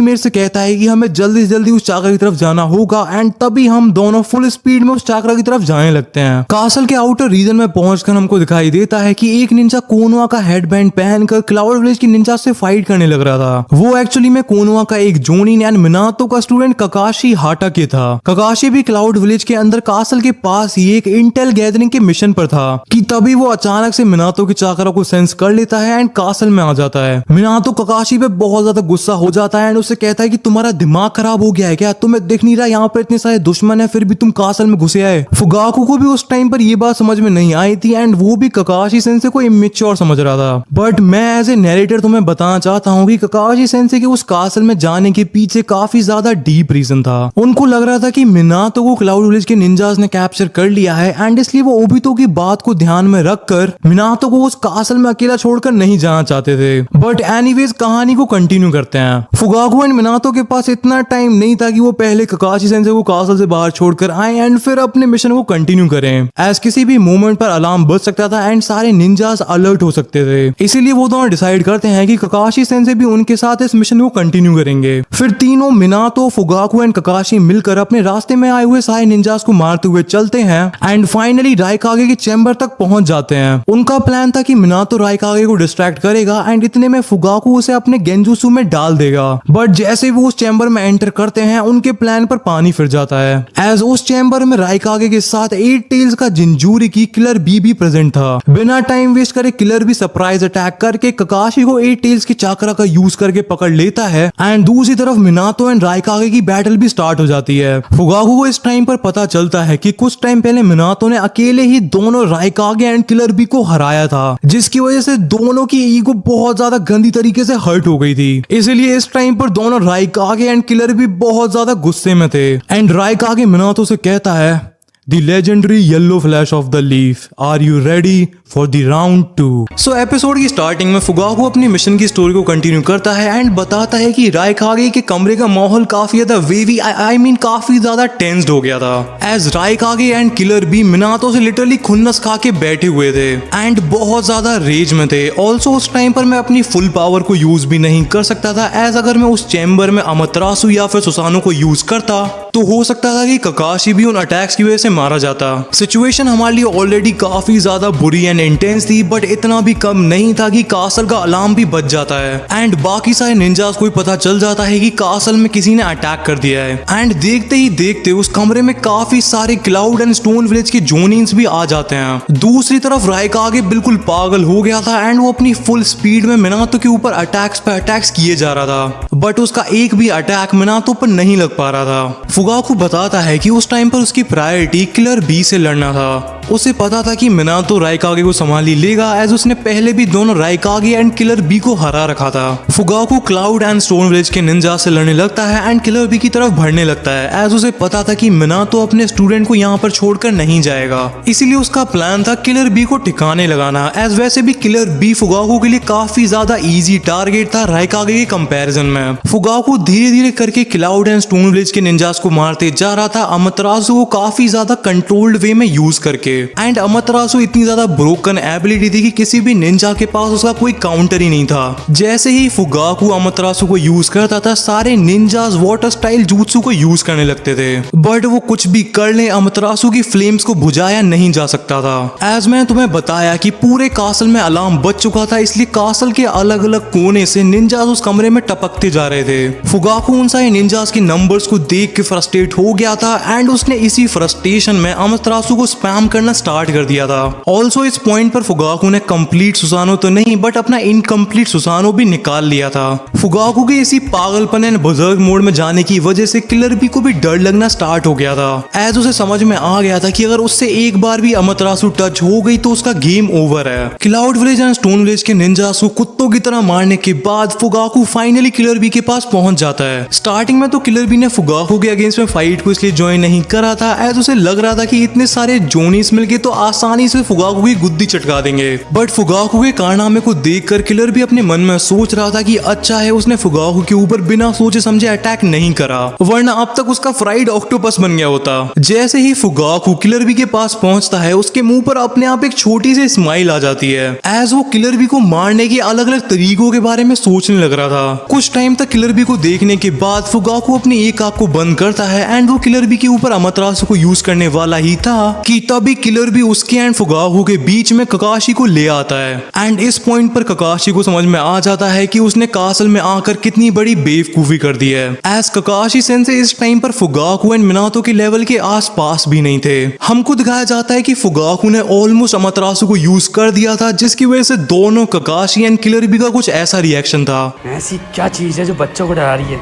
मेरे से कहता है कि हमें जल्दी से जल्दी उस चाकरा की तरफ जाना होगा एंड तभी हम दोनों फुल स्पीड में उस चाकरा की तरफ जाने लगते हैं। कासल के आउटर रीजन में पहुंचकर हमको दिखाई देता है कि एक निंजा कोनोहा का हेडबैंड पहनकर क्लाउड विलेज की निंजा से फाइट करने लग रहा था। वो एक्चुअली में कोनोहा का एक जोनिन एंड मिनातो का स्टूडेंट ककाशी हाटाके था। ककाशी भी क्लाउड विलेज के अंदर कासल के पास ही एक इंटेल गैदरिंग के मिशन पर था कि तभी वो अचानक से मिनातो के चाकरा को सेंस कर लेता है एंड कासल में आ जाता है। मिनातो ककाशी पे बहुत ज्यादा गुस्सा हो जाता है एंड उससे कहता है कि तुम्हारा दिमाग खराब हो गया है क्या, तुम्हें दिख नहीं रहा यहाँ पर इतने सारे दुश्मन है फिर भी तुम कासल में घुसे आए। फुगाकू को भी उस टाइम पर ये बात समझ में नहीं आई थी एंड वो भी ककाशी सेंसे को इमेच्योर समझ रहा था। बट मैं एज ए नैरेटर तुम्हें बताना चाहता हूँ कि ककाशी सेंसे के उस कासल में जाने के पीछे काफी ज्यादा डीप रीजन था। उनको लग रहा था कि मिनातो को क्लाउड विलेज के निंजास ने कैप्चर कर लिया है एंड इसलिए वो ओबितो की बात को ध्यान में रखकर मिनातो को उस कासल में अकेला छोड़कर नहीं जाना चाहते थे। बट एनीवेज कहानी को कंटिन्यू करते हैं। फुगाकू एंड मिनातो के पास इतना टाइम नहीं था कि वो पहले ककाशी सेंसे को कासल से बाहर छोड़कर आए एंड फिर अपने मिशन को कंटिन्यू करें, एज किसी भी मोमेंट पर अलार्म बज सकता था एंड सारे निंजास अलर्ट हो सकते थे। इसीलिए वो दोनों डिसाइड करते हैं कि ककाशी सेंसे भी उनके साथ इस मिशन को कंटिन्यू करेंगे। फिर तीनों मिनातो, फुगाकू एंड ककाशी मिलकर अपने रास्ते में आए हुए सारे निंजास को मारते हुए चलते हैं एंड फाइनली राइकागे के चैम्बर तक पहुंच जाते हैं। उनका प्लान था कि मिनातो राइकागे को डिस्ट्रैक्ट करेगा एंड इतने में फुगाकू फुगाकू उसे अपने गेंजुत्सु में डाल देगा। बट जैसे वो उस चैम्बर में एंटर करते हैं उनके प्लान पर पानी फिर जाता है, एज उस चैम्बर में राइकागे के साथ 8 टेल्स का जिंजूरिकी किलर बी भी प्रेजेंट था। बिना टाइम वेस्ट करे किलर बी सरप्राइज अटैक करके ककाशी को 8 टेल्स की चाकरा का यूज करके पकड़ लेता है एंड दूसरी तरफ मिनातो एंड राइकागे की बैटल भी स्टार्ट हो जाती है। फुगाकू को इस टाइम पर पता चलता है कि कुछ टाइम पहले मिनातो ने अकेले ही दोनों राइकागे एंड किलर बी को हराया था, जिसकी वजह से दोनों की ईगो बहुत ज्यादा गंदी तरीके से हर्ट हो गई थी। इसलिए इस टाइम पर दोनों राइकागे एंड किलर बी बहुत ज्यादा गुस्से में थे एंड राइकागे मिनातो से कहता है, The legendary yellow flash of the leaf. Are you ready for the round 2? So episode की स्टार्टिंग में फुगाकू अपनी मिशन की स्टोरी को कंटिन्यू करता है एंड बताता है कि राइकागे के कमरे का माहौल काफी ज्यादा वेवी आई मीन काफी ज्यादा टेंस्ड हो गया था, as Raikage and Killer Bee Minato से लिटरली खुन्नस खा के बैठे हुए थे एंड बहुत ज्यादा रेज में थे। ऑल्सो उस टाइम पर मैं अपनी फुल पावर को यूज भी नहीं कर सकता था, एज अगर मैं उस चैम्बर में अमतरासु या फिर सुसानो को यूज करता तो हो सकता था कि ककाशी भी उन अटैक्स की वजह से मारा जाता। सिचुएशन हमारे लिए ऑलरेडी काफी ज्यादा बुरी एंड इंटेंस थी, बट इतना भी कम नहीं था कि कासल का अलार्म भी बज जाता है एंड बाकी सारे निंजास को पता चल जाता है कि कासल में किसी ने अटैक कर दिया है एंड देखते ही देखते उस कमरे में काफी सारे क्लाउड एंड स्टोन विलेज के जोनिन्स भी आ जाते हैं। दूसरी तरफ राइकागे बिल्कुल पागल हो गया था एंड वो अपनी फुल स्पीड में मिनातो के ऊपर अटैक्स पे अटैक्स किए जा रहा था, बट उसका एक भी अटैक मिनातो पर नहीं लग पा रहा था। फुगाकू बताता है कि उस टाइम पर उसकी प्रायोरिटी किलर बी से लड़ना था। उसे पता था कि मिनातो राइकागे को संभाल ही लेगा, एज उसने पहले भी दोनों राइकागे एंड किलर बी को हरा रखा था। Fugaku cloud and stone village के निंजा से लड़ने लगता है एंड किलर बी की तरफ बढ़ने लगता है, एज उसे पता था कि मिनातो अपने स्टूडेंट को यहाँ पर छोड़कर नहीं जाएगा। इसीलिए उसका प्लान था किलर बी को ठिकाने लगाना, एज वैसे भी किलर बी फुगाकू के लिए काफी ज्यादा इजी टारगेट था राइकागे के कंपैरिजन में। फुगाकू धीरे धीरे करके क्लाउड एंड स्टोन विलेज के निंजास को मारते जा रहा था, अमतरासु को काफी ज्यादा कंट्रोल्ड वे में यूज करके एंड अमतरासु इतनी ज्यादा ब्रोकन एबिलिटी थी कि किसी भी निंजा के पास उसका कोई काउंटर ही नहीं था। जैसे ही फुगाकू अमतरासु को यूज करता था सारे निंजास वाटर स्टाइल jutsu को यूज करने लगते थे, बट वो कुछ भी कर ले अमतरासु की फ्लेम्स को बुझाया नहीं जा सकता था। एज मैंने तुम्हें बताया कि पूरे कासल में अलार्म बज चुका था, इसलिए कासल के अलग अलग कोने से निंजास उस कमरे में टपकते जा रहे थे। फुगाकू उन सारे निंजास के नंबर्स को देख के फ्रस्ट्रेट हो गया था एंड उसने इसी फ्रस्ट्रेशन में अमतरासु को स्पैम करना स्टार्ट कर दिया था। ऑल्सो इस पॉइंट पर फुगाकू ने कंप्लीट सुसानो तो नहीं बट अपना इनकम्प्लीट सुसानो भी निकाल लिया था। फुगाकू के इसी पागलपन एंड बजर्ग मोड में जाने की वजह से किलर बी को भी डर लगना स्टार्ट हो गया था, एज उसे समझ में आ गया था कि अगर उससे एक बार भी अमतरासु टच हो गई तो उसका गेम ओवर है। Cloud village and stone village के निंजास को कुत्तों की तरह मारने के बाद फुगाकू फाइनली किलर बी के पास पहुंच जाता है। स्टार्टिंग में तो किलर बी ने फुगाकू के अगेंस्ट में फाइट को इसलिए ज्वाइन नहीं करा था, एज उसे लग रहा था कि इतने सारे जोनीस मिलके तो आसानी से फुगाकू की गुद्दी चटका देंगे, बट फुगाकू के कारनामे को देखकर किलर भी अपने मन में सोच रहा था कि अच्छा है उसने फुगाकू के ऊपर बिना सोचे समझे अटैक नहीं करा, वरना अब तक उसका फ्राइड ऑक्टोपस बन गया होता। जैसे ही फुगाकू किलर बी के पास पहुंचता है उसके मुंह पर अपने आप एक छोटी सी स्माइल आ जाती है, एज वो किलर बी को मारने के अलग अलग तरीकों के बारे में सोचने लग रहा था। कुछ टाइम तक किलर बी को देखने के बाद फुगाकू अपनी एक आंख को बंद करता है एंड वो किलर बी के ऊपर अमतरासु को यूज करने वाला ही था कि तभी किलर बी उसके एंड फुगाकू के बीच में ककाशी को ले आता है एंड इस पॉइंट पर ककाशी को समझ में आ जाता है कि उसने कासल में आकर कितनी बड़ी बेवकूफी कर दी है, एज ककाशी सेंसे इस टाइम पर फुगाकू एंड मिनातो के लेवल के आसपास भी नहीं थे। हमको दिखाया जाता है कि फुगाकू ने ऑलमोस्ट अमतरासु को यूज कर दिया था, जिसकी वजह से दोनों ककाशी एंड किलर बी का कुछ ऐसा रिएक्शन था। ऐसी क्या चीज है जो बच्चों को डरा रही है?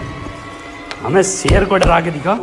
हमें शेर को डरा के दिखा।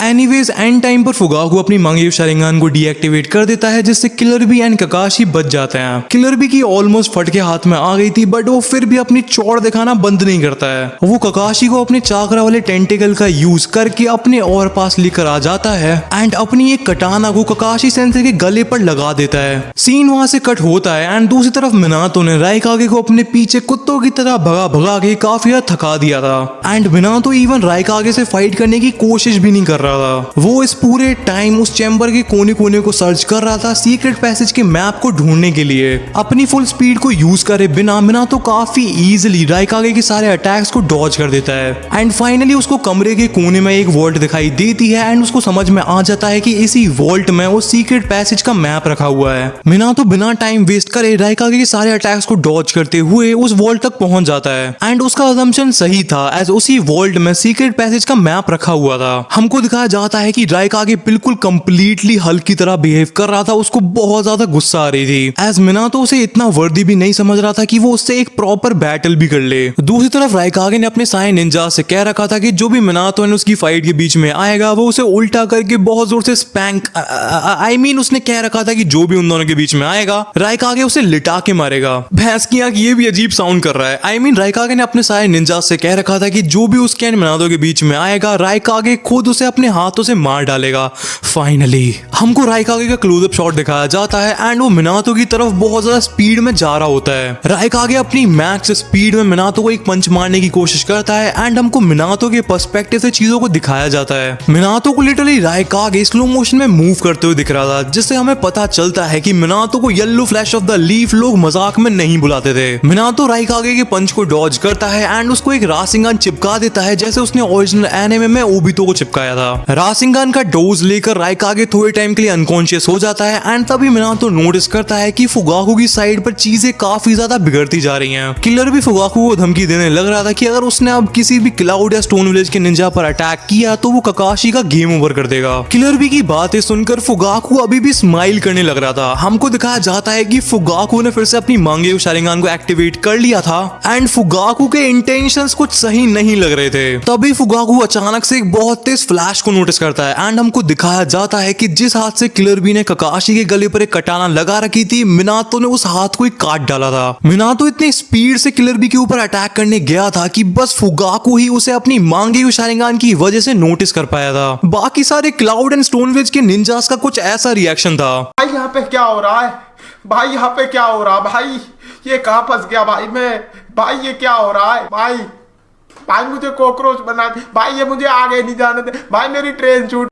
एनीवेज एंड टाइम पर फुगाकू अपनी मांगी शारिंगान को डीएक्टिवेट कर देता है, जिससे किलर बी एंड ककाशी बच जाते हैं। किलर बी की ऑलमोस्ट फट के हाथ में आ गई थी, बट वो फिर भी अपनी चौड़ दिखाना बंद नहीं करता है। वो ककाशी को अपने चाकरा वाले टेंटिकल का यूज करके अपने और पास लेकर आ जाता है एंड अपनी एक कटाना को ककाशी सेंसे के गले पर लगा देता है। सीन वहां से कट होता है एंड दूसरी तरफ मिनातो ने राइकागे को अपने पीछे कुत्तों की तरह भगा भगा के काफी हद थका दिया था एंड मिनातो इवन राइकागे से फाइट करने की कोशिश भी नहीं कर रहा था। था। वो इस पूरे टाइम उस चैम्बर के कोने कोने को सर्च कर रहा था सीक्रेट पैसेज के मैप को ढूंढने के लिए। अपनी फुल स्पीड को यूज करे बिना तो काफी इजीली राइकागे के सारे अटैक्स को डॉज कर देता है। एंड फाइनली उसको कमरे के कोने में एक वॉल्ट दिखाई देती है एंड उसको समझ में आ जाता है कि इसी वॉल्ट में उस सीक्रेट पैसेज का मैप रखा हुआ है। मिनातो बिना टाइम वेस्ट करे राइकागे के सारे अटैक्स को डॉज करते हुए उस वॉल्ट तक पहुंच जाता है। एंड उसका अजम्पशन सही था, एज उसी वॉल्ट में सीक्रेट पैसेज का मैप रखा हुआ था। हमको दिखाया जाता है कि राइकागे बिल्कुल कंप्लीटली हल की तरह बिहेव कर रहा था, उसको बहुत ज्यादा गुस्सा आ रही थी। एज मिनातो उसे इतना वर्दी भी नहीं समझ रहा था कि वो उससे एक प्रॉपर बैटल भी कर ले। दूसरी तरफ राइकागे ने अपने सारे निंजा से कह रखा था कि जो भी मिनातो एंड उसकी फाइट के बीच में आएगा वो उसे उल्टा करके बहुत जोर से स्पैंक उसने कह रखा था कि जो भी उन दोनों के बीच में आएगा राइकागे उसे लिटा के मारेगा। भैंस की आंख ये भी अजीब साउंड कर रहा है। राइकागे ने अपने सारे निंजा से कह रखा था कि जो भी उसके एंड मिनातो के बीच में आएगा राइकागे खुद उसे अपने हाथों से मार डालेगा। फाइनली हमको राइकागे का क्लोजअप शॉट दिखाया जाता है एंड वो मिनातो की तरफ बहुत ज्यादा स्पीड में जा रहा होता है। राइकागे अपनी मैक्स स्पीड में मिनातो को एक पंच मारने की कोशिश करता है एंड हमको मिनातो के पर्सपेक्टिव से चीजों को दिखाया जाता है। मिनातो को लिटरली राइकागे स्लो मोशन में मूव करते हुए दिख रहा था, जिससे हमें पता चलता है कि मिनातो को yellow flash of the leaf लोग मजाक में नहीं बुलाते थे। मिनातो राइकागे के पंच को डॉज करता है एंड उसको एक रासिंगन चिपका देता है, जैसे उसने ओरिजिनल एनिमे में ओबितो को चिपकाया था। रासिंगन का डोज लेकर राइकागे थोड़े टाइम के लिए अनकॉन्शियस हो जाता है एंड तभी मिनातो नोटिस करता है कि फुगाकू की साइड पर चीजें काफी ज्यादा बिगड़ती जा रही हैं। किलर भी फुगाकू को धमकी देने लग रहा था कि अगर उसने अब किसी भी क्लाउड या स्टोन विलेज के निंजा पर अटैक किया तो वो ककाशी का गेम ओवर कर देगा। किलर भी की बातें सुनकर फुगाकू अभी भी स्माइल करने लग रहा था। हमको दिखाया जाता है कि फुगाकू ने फिर से अपनी मांगे शारिंगान को एक्टिवेट कर लिया था एंड फुगाकू के इंटेंशंस कुछ सही नहीं लग रहे थे। तभी फुगाकू अचानक से एक बहुत तेज फ्लैश को नोटिस करता है एंड हमको दिखाया जाता है कि जिस हाथ से किलर बी ने ककाशी के गले पर एक कटाना लगा रखी थी, मिनातो ने उस हाथ को ही काट डाला था। मिनातो इतनी स्पीड से किलर बी के ऊपर अटैक करने गया था कि बस फुगाकू ही उसे अपनी मांगे हुई शारिंगान की वजह से नोटिस कर पाया था। बाकी सारे क्लाउड एंड स्टोन विलेज के निंजास का कुछ ऐसा रिएक्शन था। भाई यहाँ पे क्या हो रहा है? भाई यहाँ पे क्या हो रहा है? भाई ये कहाँ फंस गया? भाई ये क्या हो रहा है? भाई मुझे कॉकरोच बना दे भाई, ये मुझे आगे नहीं जाने दे भाई, मेरी ट्रेन छूट।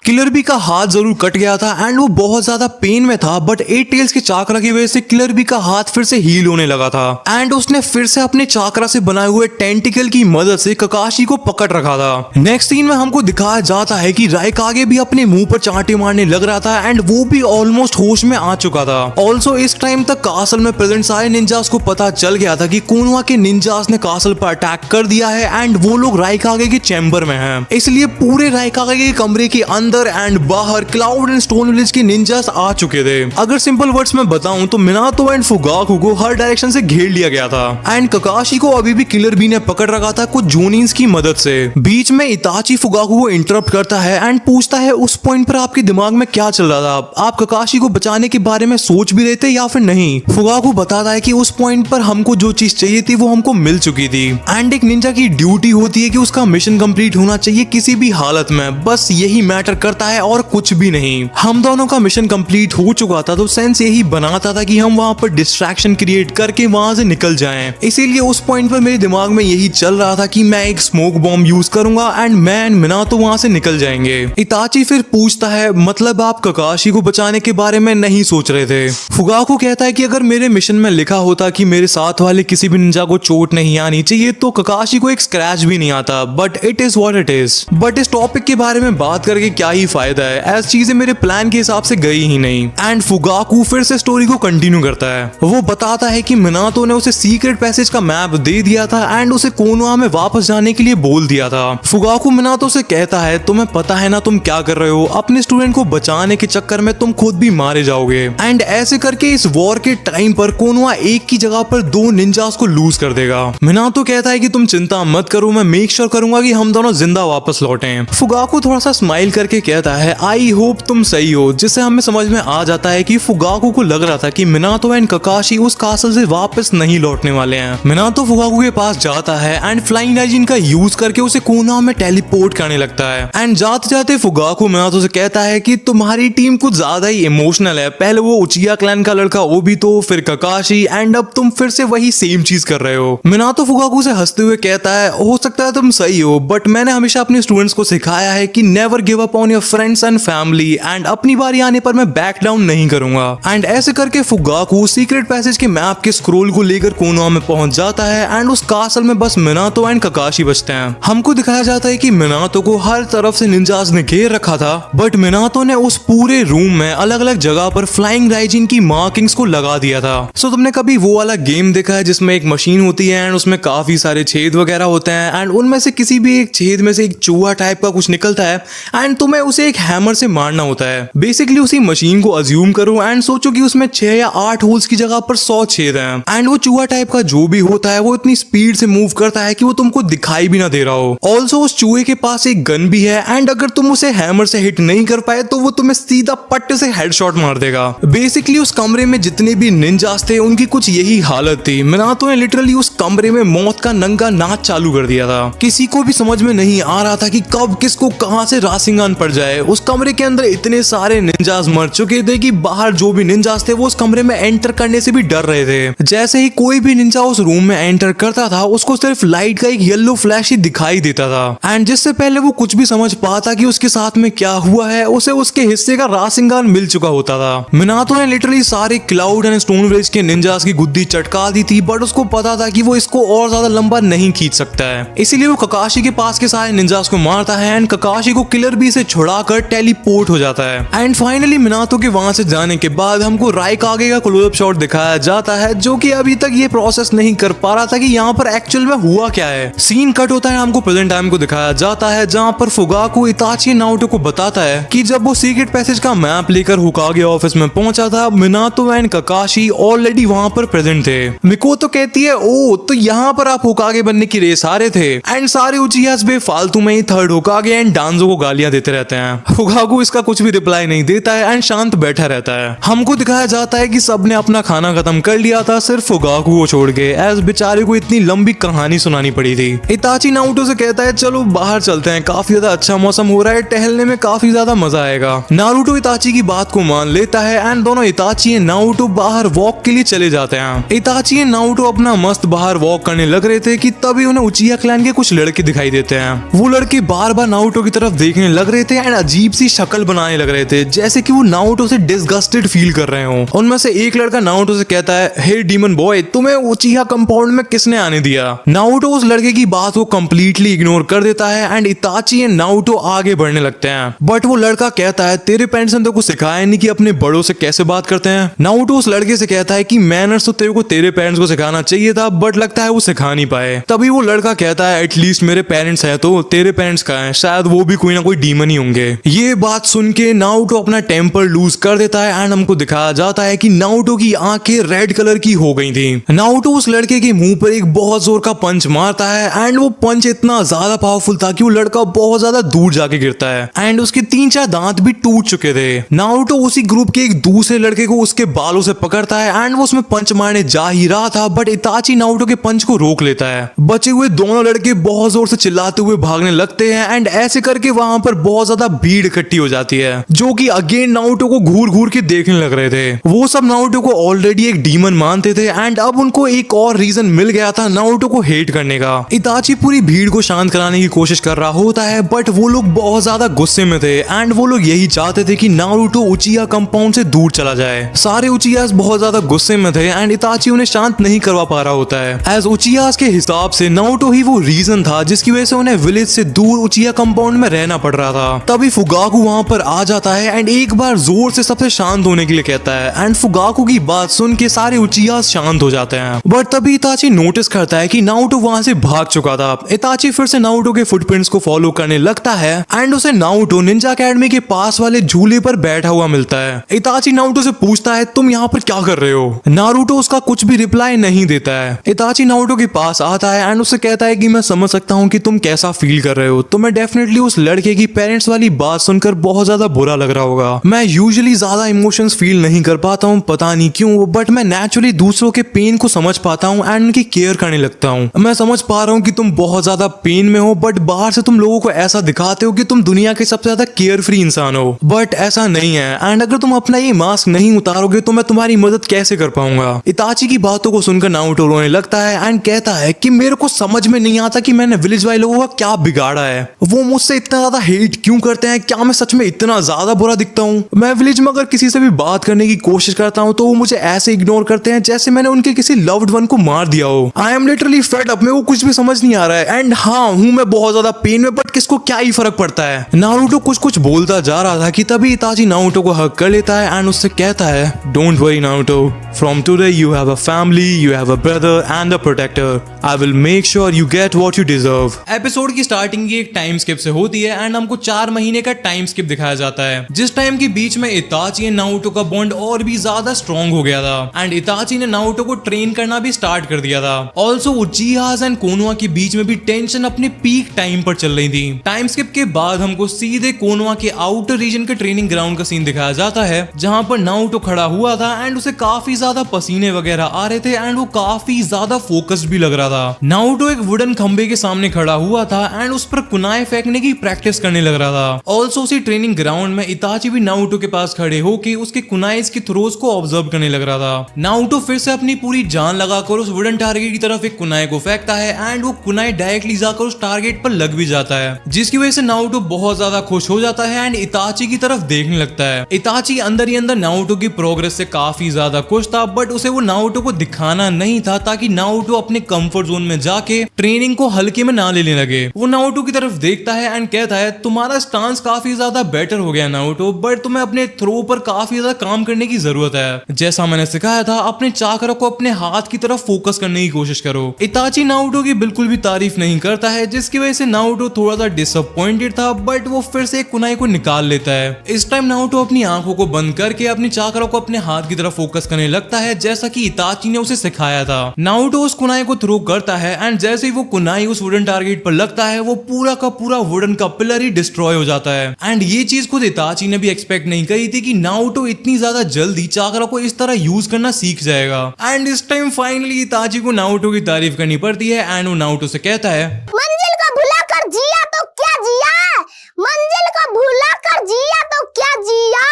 किलर बी का हाथ जरूर कट गया था एंड वो बहुत ज्यादा पेन में था, बट 8 टेल्स के चाकरा की वजह से किलर बी का हाथ फिर से हील होने लगा था एंड उसने फिर से अपने चाकरा से बनाए हुए टेंटिकल की मदद से ककाशी को पकड़ रखा था। नेक्स्ट सीन में हमको दिखाया जाता है कि राइकागे भी अपने मुंह पर चांटे मारने लग रहा था एंड वो भी ऑलमोस्ट होश में आ चुका था। ऑल्सो इस टाइम तक कासल में प्रेजेंट सारे निंजास को पता चल गया था कि कोनोहा के निंजास ने कासल पर अटैक कर दिया है एंड वो लोग राइकागे के चैम्बर में हैं। इसलिए पूरे राइकागे के कमरे के अंदर एंड बाहर क्लाउड एंड स्टोन विलेज के निंजास आ चुके थे। अगर सिंपल वर्ड्स में बताऊं तो मिनातो एंड फुगाकू को हर डायरेक्शन से घेर लिया गया था एंड ककाशी को अभी भी किलर बी ने पकड़ रखा था कुछ जोनिन्स की मदद से। बीच में इताची फुगाकू को इंटरप्ट करता है एंड पूछता है उस पॉइंट पर आपके दिमाग में क्या चल रहा था, आप ककाशी को बचाने के बारे में सोच भी रहे थे या फिर नहीं। फुगाकू बताता है कि उस पॉइंट पर हमको जो चीज चाहिए थी वो हमको मिल चुकी थी एंड एक निंजा की ड्यूटी होती है कि उसका मिशन कंप्लीट होना चाहिए किसी भी हालत में, बस यही मैटर करता है और कुछ भी नहीं। हम दोनों का मिशन कंप्लीट हो चुका था तो सेंस यही बनाता था कि हम वहां पर डिस्ट्रैक्शन क्रिएट करके वहां से निकल जाएं। इसीलिए उस पॉइंट पर मेरे दिमाग में यही चल रहा था कि मैं एक स्मोक बॉम्ब यूज करूंगा एंड मैं एंड मिनातो वहां से निकल जाएंगे। इताची फिर पूछता है मतलब आप ककाशी को बचाने के बारे में नहीं सोच रहे थे। फुगाकू कहता है कि अगर मेरे मिशन में लिखा होता कि मेरे साथ वाले किसी भी निंजा को चोट नहीं आनी चाहिए तो ककाशी को एक स्क्रैच भी नहीं आता, but it is what it is. But इस टॉपिक के बारे में बात करके क्या ही फायदा है, ऐसी चीजें मेरे प्लान के हिसाब से गई ही नहीं। एंड फुगाकू फिर से स्टोरी को कंटिन्यू करता है। वो बताता है कि मिनातो ने उसे सीक्रेट पैसेज का मैप दे दिया था एंड उसे कोनोहा में वापस जाने के लिए बोल दिया था। फुगाकू मिनातो से कहता है तुम्हें पता है ना तुम क्या कर रहे हो, अपने स्टूडेंट को बचाने के चक्कर में तुम खुद भी मारे जाओगे। एंड ऐसे करके इस वॉर के टाइम पर कोनोहा एक की जगह पर 2 निंजास को लूज कर देगा। मिनातो कहता है कि तुम चिंता मत करो, मैं मेक श्योर करूंगा कि हम दोनों जिंदा वापस लौटें। फुगाकू थोड़ा सा स्माइल करके कहता है आई होप तुम सही हो, जिससे हमें समझ में आ जाता है कि फुगाकू को लग रहा था कि मिनातो एंड ककाशी उस कासल से वापस नहीं लौटने वाले हैं। मिनातो फुगाकू के पास जाता है एंड फ्लाइंग राइजिन का यूज करके उसे कोना में टेलीपोर्ट करने लगता है। एंड जाते जाते फुगाकू मिनातो से कहता है कि तुम्हारी टीम कुछ ज्यादा ही इमोशनल है, पहले वो उचिया क्लैन का लड़का ओबितो, फिर ककाशी, एंड अब तुम फिर से वही सेम चीज कर रहे हो। मिनातो फुगाकू से हंसते हुए कहता है हो सकता है तुम सही हो, बट मैंने हमेशा अपने स्टूडेंट्स को सिखाया है कि never give up on your friends and family, and अपनी बारी आने पर मैं बैक डाउन नहीं करूंगा। एंड ऐसे करके फुगाकू सीक्रेट पैसेज के मैप के स्क्रोल को लेकर कोनोहा में पहुंच जाता है एंड उस कासल में बस मिनातो एंड ककाशी बचते हैं। हमको दिखाया जाता है कि मिनातो को हर तरफ से निंजास ने घेर रखा था, बट मिनातो ने उस पूरे रूम में अलग अलग जगह पर फ्लाइंग राइजिन की मार्किंग्स को लगा दिया था। सो तुमने कभी वो वाला गेम देखा है जिसमें एक मशीन होती है एंड उसमें काफी सारे छेद वगैरह होते हैं एंड उनमें से किसी भी एक छेद में से एक चूहा टाइप का कुछ निकलता है एंड तुम्हें उसे एक हैमर से मारना होता है। बेसिकली उसी मशीन को अज्यूम करो एंड सोचो कि उसमें 6 या 8 होल्स की जगह पर 100 छेद हैं एंड वो चूहा टाइप का जो भी होता है वो इतनी स्पीड से मूव करता है कि वो तुमको दिखाई भी ना दे रहा हो। ऑल्सो उस चूहे के पास एक गन भी है एंड अगर तुम उसे हैमर से हिट नहीं कर पाए तो वो तुम्हें सीधा पट्टे से हेडशॉट मार देगा। बेसिकली उस कमरे में जितने भी निंजास थे उनकी कुछ यही हालत थी। मिनातो ने लिटरली उस कमरे में मौत का नंगा नाच चालू कर दिया था। किसी को भी समझ में नहीं आ रहा था कि कब किसको कहां से रासिंगान पड़ जाए। उस कमरे के अंदर इतने सारे निंजास मर चुके थे कि बाहर जो भी निंजास थे वो उस कमरे में एंटर करने से भी डर रहे थे। जैसे ही कोई भी निंजा उस रूम में एंटर करता था उसको सिर्फ लाइट का एक येलो फ्लैश ही दिखाई देता था एंड जिससे पहले वो कुछ भी समझ पाता कि उसके साथ में क्या हुआ है उसे उसके हिस्से का रासिंगान मिल चुका होता था। मिनातो ने लिटरली सारे क्लाउड एंड स्टोन विलेज के निंजास की गुद्दी चटका दी थी, बट उसको पता था कि वो इसको और ज्यादा लंबा नहीं खींच सकता है, इसीलिए वो ककाशी के पास के सारे निंजास को मारता है एंड ककाशी को किलर बी से छुड़ाकर टेलीपोर्ट हो जाता है। एंड फाइनली मिनातो के वहां से जाने के बाद हमको राइकागे का क्लोजअप शॉट दिखाया जाता है, जो कि अभी तक ये प्रोसेस नहीं कर पा रहा था कि यहाँ पर एक्चुअल में हुआ क्या है। सीन कट होता है, हमको प्रेजेंट टाइम को दिखाया जाता है जहाँ पर फुगाकू इताची नारुतो को बताता है कि जब वो सीक्रेट पैसेज का मैप लेकर हुकागे ऑफिस में पहुंचा था मिनातो एंड ककाशी ऑलरेडी वहां पर प्रेजेंट थे। मिकोतो कहती है ओ तो यहाँ पर आप हुकागे बनने की रेस आ रहे थे एंड सारे उचियास बेफालतू में ही थर्ड हुकागे एंड डांजो को गालियां देते रहते हैं। फुगाकू इसका कुछ भी रिप्लाई नहीं देता है एंड शांत बैठा रहता है। हमको दिखाया जाता है कि सबने अपना खाना खत्म कर लिया था सिर्फ फुगाकू को छोड़ के, एज बेचारे को इतनी लंबी कहानी सुनानी पड़ी थी। इताची नारुतो से कहता है चलो बाहर चलते हैं, काफी ज्यादा अच्छा मौसम हो रहा है, टहलने में काफी ज्यादा मजा आएगा। नारुतो इताची की बात को मान लेता है एंड दोनों इताची एंड नारुतो बाहर वॉक के लिए चले जाते हैं। इताची एंड नारुतो अपना मस्त बाहर वॉक करने लग रहे थे कि तभी उन्हें उचिया क्लैन के कुछ लड़के दिखाई देते हैं। वो लड़के बार बार नारुतो की तरफ देखने लग रहे थे एंड अजीब सी शक्ल बनाने लग रहे थे, जैसे कि वो नारुतो से डिसगस्टेड फील कर रहे हो। उनमें से एक लड़का नारुतो से कहता है हे डीमन बॉय तुम्हें उचिया कंपाउंड में किसने आने दिया। नारुतो उस लड़के की बात को कंप्लीटली इग्नोर कर देता है एंड इताची एंड नारुतो आगे बढ़ने लगते हैं, बट वो लड़का कहता है तेरे पेरेंट्स ने तो कुछ सिखाया नहीं कि अपने बड़ों से कैसे बात करते हैं। नारुतो उस लड़के से कहता है कि मैनर्स तो तेरे को तेरे पेरेंट्स को सिखाना चाहिए था, बट लगता है वो सिखा नहीं पाए। तभी वो लड़का कहता है एटलीस्ट मेरे पेरेंट्स हैं तो तेरे पेरेंट्स कहाँ हैं, शायद वो भी कोई ना कोई डीमन ही होंगे। ये बात सुन के नारुतो अपना टेम्पर लूज कर देता है एंड हमको दिखाया जाता है कि नारुतो की आंखें रेड कलर की हो गई थी। नारुतो उस लड़के के मुंह पर एक बहुत जोर का पंच मारता है एंड वो पंच इतना ज्यादा पावरफुल था कि वो लड़का बहुत ज्यादा दूर जाके गिरता है एंड उसके 3-4 दांत भी टूट चुके थे। नारुतो उसी ग्रुप के एक दूसरे लड़के को उसके बालों से पकड़ता है एंड वो उसमें पंच मारने जा ही रहा था, बट इताची नारुतो के पंच को रोक लेता है। बचे हुए दोनों लड़के बहुत जोर से चिल्लाते हुए भागने लगते हैं एंड ऐसे करके वहां पर बहुत ज्यादा भीड़ इकट्ठी हो जाती है, जो कि अगेन नारुतो को घूर घूर के देखने लग रहे थे। वो सब नारुतो को ऑलरेडी एक डीमन मानते थे एंड अब उनको एक और रीजन मिल गया था नारुतो को हेट करने का। इताची पूरी भीड़ को शांत कराने की कोशिश कर रहा होता है, बट वो लोग बहुत ज्यादा गुस्से में थे एंड वो लोग यही चाहते थे कि नारुतो उचिया कंपाउंड से दूर चला जाए। सारे उचियास बहुत ज्यादा गुस्से में थे एंड इताची उन्हें शांत नहीं करवा पा रहा होता है। एज उचियास के हिसाब से नारुतो ही वो रीजन था जिसकी वजह से उन्हें विलेज से दूर उचिया कंपाउंड में रहना पड़ रहा था। तभी फुगाकू वहां पर आ जाता है एंड एक बार जोर से सबसे शांत होने के लिए कहता है एंड फुगाकू की बात सुन के सारे उचियास शांत हो जाते हैं। बट तभी इताची नोटिस करता है कि नारुतो वहां से भाग चुका था। इताची फिर से नारुतो के फुटप्रिंट्स को फॉलो करने लगता है एंड उसे नारुतो निंजा अकेडमी के पास वाले झूले पर बैठा हुआ मिलता है। इताची नारुतो से पूछता है तुम यहाँ पर क्या कर रहे हो। नारुतो उसका कुछ भी रिप्लाई नहीं देता है। इताची नारुतो के पास आता है एंड उससे कहता है कि मैं समझ सकता हूँ कि तुम कैसा फील कर रहे हो, तुम्हें डेफिनेटली उस लड़के की पेरेंट्स वाली बात सुनकर बहुत ज्यादा बुरा लग रहा होगा। मैं यूजुअली ज्यादा इमोशंस फील नहीं कर पाता हूँ, पता नहीं क्यों, बट मैं नेचुरली दूसरों के पेन को समझ पाता हूँ एंड उनकी केयर करने लगता हूँ। मैं समझ पा रहा हूँ कि तुम बहुत ज्यादा पेन में हो, बट बाहर से तुम लोगों को ऐसा दिखाते हो कि तुम दुनिया के सबसे ज्यादा केयर फ्री इंसान हो, बट ऐसा नहीं है। एंड अगर तुम अपना ये मास्क नहीं उतारोगे तो मैं तुम्हारी मदद कैसे कर पाऊंगा। इताची की बातों को सुनकर नारुतो रोने लगता है एंड कहता है कि मेरे को समझ में नहीं आता कि मैंने विलेज वाले लोगों का क्या बिगाड़ा है। वो मुझसे इतना ज्यादा हेट क्यों करते हैं? क्या मैं सच में इतना ज्यादा बुरा दिखता हूँ? मैं विलेज में अगर किसी से भी बात करने की कोशिश करता हूँ तो वो मुझे ऐसे इग्नोर करते हैं जैसे मैंने उनके किसी लव्ड वन को मार दिया हो। I am literally fed up, मेरे को कुछ भी समझ नहीं आ रहा है। एंड हाँ, हूँ मैं बहुत ज्यादा पेन में, बट किसको क्या ही फर्क पड़ता है। नारुतो कुछ बोलता जा रहा था कि तभी इताची नारुतो को हग कर लेता है एंड उससे कहता है, don't worry Naruto, from today you have a family, you have a brother and a protector. I will make sure you get what you deserve. Episode की स्टार्टिंग की एक टाइम स्किप से होती है एंड हमको 4 महीने का टाइम स्किप दिखाया जाता है, जिस टाइम के बीच में इताची एंड नारुतो का बॉन्ड और भी ज्यादा स्ट्रॉन्ग हो गया था एंड इताची ने नारुतो को ट्रेन करना भी स्टार्ट कर दिया था। ऑल्सो उचिहास एंड कोनोहा के बीच में भी टेंशन अपने पीक टाइम पर चल रही थी। टाइम स्किप के बाद हमको सीधे कोनोहा के आउटर रीजन के ट्रेनिंग ग्राउंड का सीन दिखाया जाता है, जहां पर नारुतो खड़ा हुआ था एंड उसे काफी ज्यादा पसीने वगैरह आ रहे थे एंड वो काफी ज्यादा फोकस्ड भी लग रहा था। नारुतो एक वुडन खंबे के सामने खड़ा हुआ था एंड उस पर कुनाए फेंकने की प्रैक्टिस करने लग रहा था। ऑल्सो उसी ट्रेनिंग ग्राउंड में इताची भी नारुतो के पास खड़े होकर उसके कुनाइस की थ्रोज को ऑब्जर्व करने लग रहा था। नारुतो फिर से अपनी पूरी जान लगाकर उस वुडन टारगेट की तरफ एक कुनाए को फेंकता है एंड वो कुनाए डायरेक्टली जाकर उस टारगेट पर लग भी जाता है, जिसकी वजह से नारुतो बहुत ज्यादा खुश हो जाता है एंड इताची की तरफ देखने लगता है। इताची अंदर ही अंदर नारुतो की प्रोग्रेस से काफी ज्यादा खुश था, बट उसे वो नारुतो को दिखाना नहीं था ताकि नारुतो अपने कंफर्ट जोन में जाके ट्रेनिंग को हल्के में ना लेने लगे। वो नारुतो की तरफ देखता है एंड कहता है, तुम्हारा स्टांस काफी ज्यादा बेटर हो गया नारुतो, बट तुम्हें अपने थ्रो पर काफी ज्यादा काम करने की जरूरत है। जैसा मैंने सिखाया था, अपने चाकरा को अपने हाथ की तरफ फोकस करने की कोशिश करो। इताची नारुतो की बिल्कुल भी तारीफ नहीं करता है, जिसकी वजह से नारुतो थोड़ा सा डिसअपॉइंटेड था, बट वो फिर से एक कुनाई को निकाल लेता है। इस टाइम नारुतो अपनी आंखों को बंद करके अपनी चाकरा को अपने हाथ की तरफ फोकस करने लगता है, जैसा कि इताची ने उसे सिखाया था। नारुतो उस कुनाई को थ्रो करता है एंड जैसे ही वो कुनाई उस वुडन टारगेट पर लगता है, वो पूरा का पूरा वुडन का पिलर ही डिस्ट्रॉय हो जाता है। एंड ये चीज खुद इताची ने भी एक्सपेक्ट नहीं करी थी कि नारुतो इतनी ज्यादा जल्दी चाकरा को इस तरह यूज करना सीख जाएगा। एंड इस टाइम फाइनली इताची को नारुतो की तारीफ करनी पड़ती है एंड वो नारुतो से कहता है, मंजिल को भुला कर जिया तो क्या जिया, मंजिल को भुला कर जिया तो क्या जिया,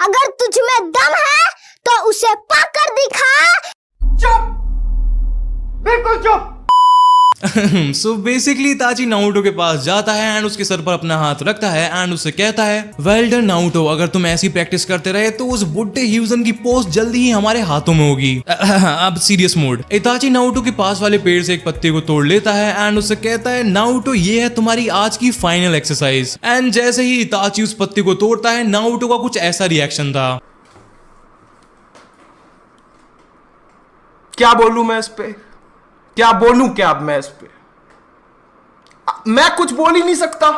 अगर तुझ में दम है तो उसे पाकर दिखा। चुप, बिल्कुल चुप। सो बेसिकली इताची नारुतो के पास जाता है एंड उसके सर पर अपना हाथ रखता है एंड उससे कहता है, वेल डन नारुतो, अगर तुम ऐसी प्रैक्टिस करते रहे तो उस बुड्ढे ह्यूजन की पोस्ट जल्दी ही हमारे हाथों में होगी। अब सीरियस मोड। इताची नारुतो के पास वाले पेड़ से एक पत्ते को तोड़ लेता है एंड उससे कहता है, नारुतो ये है तुम्हारी आज की फाइनल एक्सरसाइज। एंड जैसे ही इताची उस पत्ते को तोड़ता है, नारुतो का कुछ ऐसा रिएक्शन था। क्या बोलूं मैं इस पे, क्या बोलूं क्या अब मैं इस पे, मैं कुछ बोल ही नहीं सकता।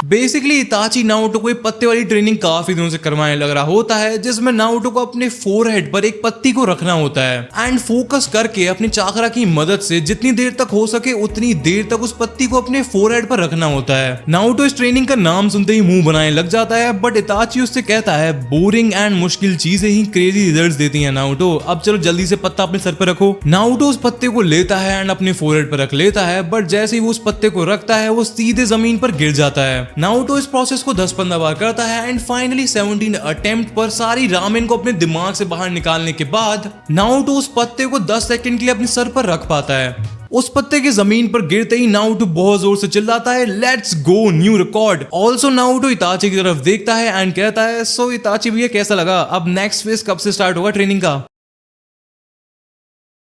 बेसिकली इताची नारुतो को एक पत्ते वाली ट्रेनिंग काफी दिनों से करवाने लग रहा होता है, जिसमें नारुतो को अपने फोरहेड पर एक पत्ती को रखना होता है एंड फोकस करके अपनी चाकरा की मदद से जितनी देर तक हो सके उतनी देर तक उस पत्ती को अपने फोरहेड पर रखना होता है। नारुतो इस ट्रेनिंग का नाम सुनते ही मुंह बनाने लग जाता है, बट इताची उससे कहता है, बोरिंग एंड मुश्किल चीजें ही क्रेजी रिजल्ट्स देती हैं नारुतो, अब चलो जल्दी से पत्ता अपने सर पर रखो। नारुतो उस पत्ते को लेता है एंड अपने फोरहेड पर रख लेता है, बट जैसे ही वो उस पत्ते को रखता है वो सीधे जमीन पर गिर जाता है। नारुतो इस प्रोसेस को 10-15 बार करता है एंड फाइनली 17 अटेम्प्ट पर सारी रामेन को अपने दिमाग से बाहर निकालने के बाद नारुतो उस पत्ते को 10 सेकंड के लिए अपने सर पर रख पाता है। उस पत्ते के जमीन पर गिरते ही नारुतो बहुत जोर से चिल्लाता है, let's go, new record. Also Naruto इताची की तरफ देखता है एंड कहता है, सो इताची भैया कैसा लगा, अब नेक्स्ट फेज कब से स्टार्ट होगा ट्रेनिंग का?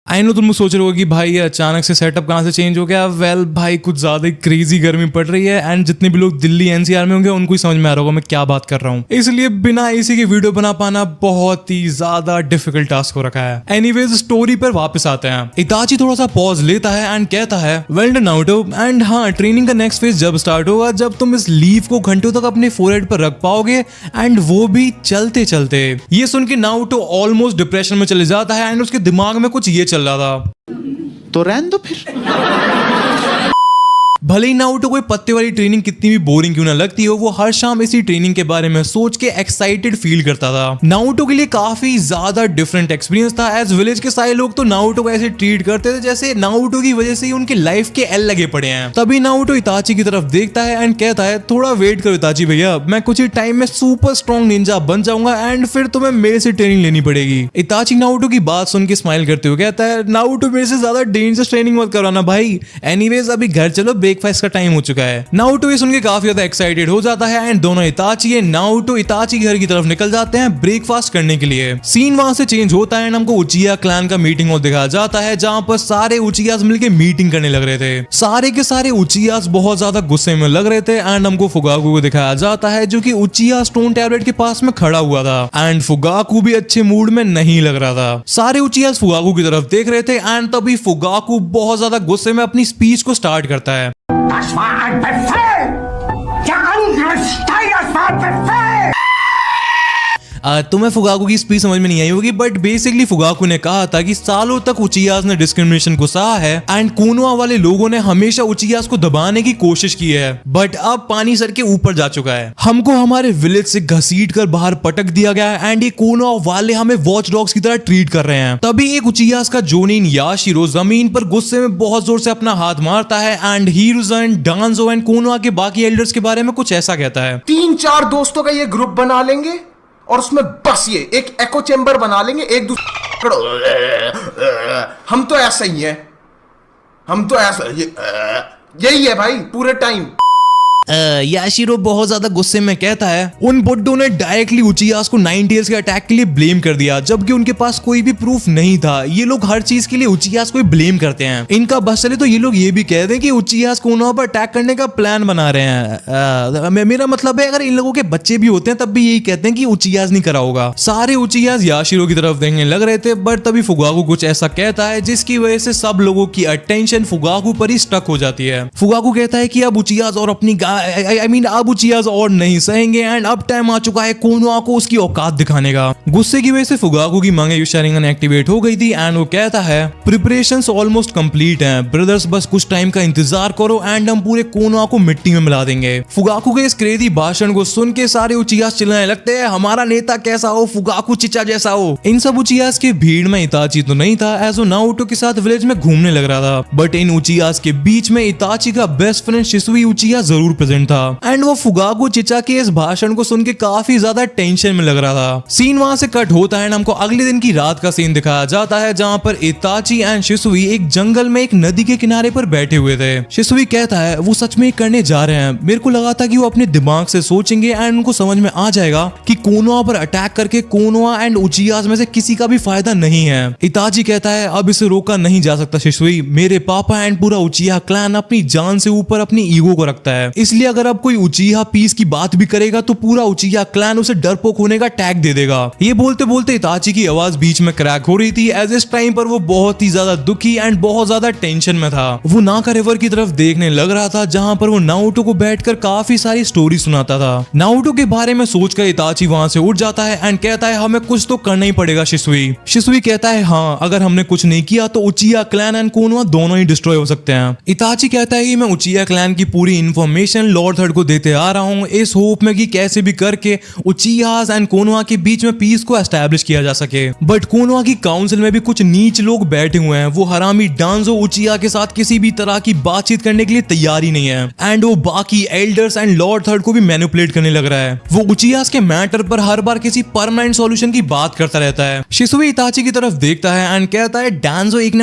आई नो तुम सोच रहे हो कि भाई ये अचानक से सेटअप कहाँ से चेंज हो गया। वेल भाई कुछ ज्यादा ही क्रेजी गर्मी पड़ रही है एंड जितने भी लोग दिल्ली एनसीआर में होंगे उनको ही समझ में आ रहा होगा मैं क्या बात कर रहा हूँ, इसलिए बिना एसी की वीडियो बना पाना बहुत ही ज्यादा डिफिकल्ट टास्क हो रखा है। एनीवेज स्टोरी पर वापस आते हैं। इताची थोड़ा सा पॉज लेता है एंड कहता है, वेल डन नारुतो, एंड हाँ ट्रेनिंग का नेक्स्ट फेज जब स्टार्ट होगा जब तुम इस लीफ को घंटों तक अपने फोरहेड पर रख पाओगे एंड वो भी चलते चलते। ये सुन के नारुतो ऑलमोस्ट डिप्रेशन में चले जाता है एंड उसके दिमाग में कुछ ये चल रहा था, तो रहने दो फिर। भले ही नारुतो कोई पत्ते वाली ट्रेनिंग कितनी भी बोरिंग क्यों ना लगती हो, वो हर शाम इसी ट्रेनिंग के बारे में सोच के एक्साइटेड फील करता था। नारुतो के लिए काफी ज्यादा डिफरेंट एक्सपीरियंस था। एज विलेज के सारे लोग तो नारुतो को ऐसे ट्रीट करते थे जैसे नारुतो की वजह से ही उनके लाइफ के एल लगे पड़े हैं। तभी नारुतो इताची की तरफ देखता है एंड कहता है थोड़ा वेट करो इताची भैया, मैं कुछ ही टाइम में सुपर स्ट्रॉन्ग निंजा बन जाऊंगा एंड फिर तुम्हें मेरे से ट्रेनिंग लेनी पड़ेगी। इताची नारुतो की बात सुन के स्माइल करते हुए कहता है नारुतो मेरे से ज्यादा डेंजरस ट्रेनिंग मत कराना भाई, एनीवेज अभी घर चलो, ब्रेकफास्ट का टाइम हो चुका है। नारुतो ये सुन के काफी ज्यादा एक्साइटेड हो जाता है एंड दोनों इताची नारुतो इताची घर की तरफ निकल जाते हैं ब्रेकफास्ट करने के लिए। सीन वहां से चेंज होता है एंड हमको उचिया क्लैन का मीटिंग हॉल दिखाया जाता है जहां पर सारे उचियास मिलके मीटिंग करने लग रहे थे। सारे के सारे उचियास बहुत ज्यादा गुस्से में लग रहे थे एंड हमको फुगाकू को दिखाया जाता है जो कि उचिया स्टोन टैबलेट के पास में खड़ा हुआ था एंड फुगाकू भी अच्छे मूड में नहीं लग रहा था। सारे उचियास फुगाकू की तरफ देख रहे थे एंड तभी फुगाकू बहुत ज्यादा गुस्से में अपनी स्पीच को स्टार्ट करता है। तुम्हें फुगाकू की स्पीच समझ में नहीं आई होगी बट बेसिकली फुगाकू ने कहा था कि सालों तक उचियास ने डिस्क्रिमिनेशन को सहा है एंड कोनोहा वाले लोगों ने हमेशा उचियास को दबाने की कोशिश की है बट अब पानी सर के ऊपर जा चुका है। हमको हमारे विलेज से घसीट कर बाहर पटक दिया गया है एंड ये कोनोहा वाले हमें वॉच डॉग्स की तरह ट्रीट कर रहे हैं। तभी एक उचियास का जोनिन याशिरो जमीन पर गुस्से में बहुत जोर से अपना हाथ मारता है एंड हिरुzen, डांजो एंड कोनोहा के बाकी एल्डर्स के बारे में कुछ ऐसा कहता है। 3-4 दोस्तों का ये ग्रुप बना लेंगे और उसमें बस ये एक एको चेंबर बना लेंगे, एक दूसरे हम तो ऐसा ही है, हम तो ऐसा यही है भाई पूरे टाइम। याशिरो बहुत ज्यादा गुस्से में कहता है उन बुड्ढों ने डायरेक्टली उचियास को 9 टेल्स के अटैक के लिए ब्लेम कर दिया जबकि उनके पास कोई भी प्रूफ नहीं था। ये लोग हर चीज के लिए उचियास को ब्लेम करते हैं। इनका बस चले तो ये लोग ये भी कहते हैं कि उचियास कोनोहा पर अटैक करने का प्लान बना रहे हैं। मेरा मतलब है अगर इन लोगों के बच्चे भी होते हैं तब भी यही कहते हैं कि उचियास नहीं करा होगा। सारे उचियास याशिरो की तरफ देखने लग रहे थे बट तभी फुगाकू कुछ ऐसा कहता है जिसकी वजह से सब लोगों की अटेंशन फुगाकू पर ही स्टक हो जाती है। फुगाकू कहता है कि अब उचियास और अपनी अब उचियास और नहीं सहेंगे एंड अब टाइम आ चुका है कोनोहा को उसकी औकात दिखाने का। गुस्से की वजह से फुगाकू की मांगे शारिंगन एक्टिवेट हो गई थी एंड वो कहता है प्रिपरेशंस ऑलमोस्ट कंप्लीट हैं ब्रदर्स, बस कुछ टाइम का इंतजार करो एंड हम पूरे कोनोहा को मिट्टी में मिला देंगे। फुगाकू के इस क्रेजी भाषण को सुन के सारे उचियास चिल्लाने लगते हैं हमारा नेता कैसा हो, फुगाकू चिचा जैसा हो। इन सब उचियास के भीड़ में इताची तो नहीं था एज वो नारुतो के साथ विलेज में घूमने लग रहा था बट इन उचियास के बीच में इताची का बेस्ट फ्रेंड शिसुई उचिया जरूर प्रेजेंट था एंड वो फुगाकू चिचा के इस भाषण को सुन के काफी ज्यादा टेंशन में लग रहा था। सीन वहां से कट होता है, हमको अगले दिन की रात का सीन दिखाया जाता है जहां पर इताची एंड शिसुई एक जंगल में एक नदी के किनारे पर बैठे हुए थे। शिसुई कहता है वो सच में करने जा रहे हैं, मेरे को लगा था कि वो अपने दिमाग से सोचेंगे एंड उनको समझ में आ जाएगा कि कोनोहा पर अटैक करके कोनोहा एंड उचियास में से किसी का भी फायदा नहीं है। इताची कहता है अब इसे रोका नहीं जा सकता शिसुई, मेरे पापा एंड पूरा उचिया क्लैन अपनी जान से ऊपर अपनी ईगो को रखता है, इसलिए अगर अब कोई उचिया पीस की बात भी करेगा तो पूरा उचिया क्लैन उसे डरपोक होने का टैग दे देगा। ये बोलते बोलते इताची की आवाज बीच में क्रैक हो रही थी एज इस टाइम पर वो बहुत ही ज्यादा दुखी एंड बहुत ज्यादा टेंशन में था। वो नाका रिवर की तरफ देखने लग रहा था जहां पर वो नारुतो को बैठकर काफी सारी स्टोरी सुनाता था। नारुतो के बारे में सोचकर इताची वहां से उठ जाता है एंड कहता है हमें कुछ तो करना ही पड़ेगा शिसुई। शिसुई कहता है हाँ, अगर हमने कुछ नहीं किया तो उचिया क्लैन एंड कोनोहा दोनों ही डिस्ट्रॉय हो सकते हैं। इताची कहता है कि मैं उचिया क्लैन की पूरी इंफॉर्मेशन लॉर्ड थर्ड को देते आ रहा हूं इस होप में कि कैसे भी करके उचियास एंड कोनोहा के बीच में पीस को एस्टैब्लिश किया जा सके। बट कोनोहा की काउंसिल में भी कुछ नीच लोग बैठे हुए हैं। वो हरामी डांजो उचिया के साथ किसी भी तरह की बातचीत करने के लिए तैयार ही नहीं है एंड वो बाकी एल्डर्स एंड लॉर्ड थर्ड को भी मैनिपुलेट करने लग रहा है। वो उचियास के मैटर पर हर बार किसी परमानेंट सॉल्यूशन की बात करता रहता है। शिसुई इताची की तरफ देखता है एंड कहता है डांजो एक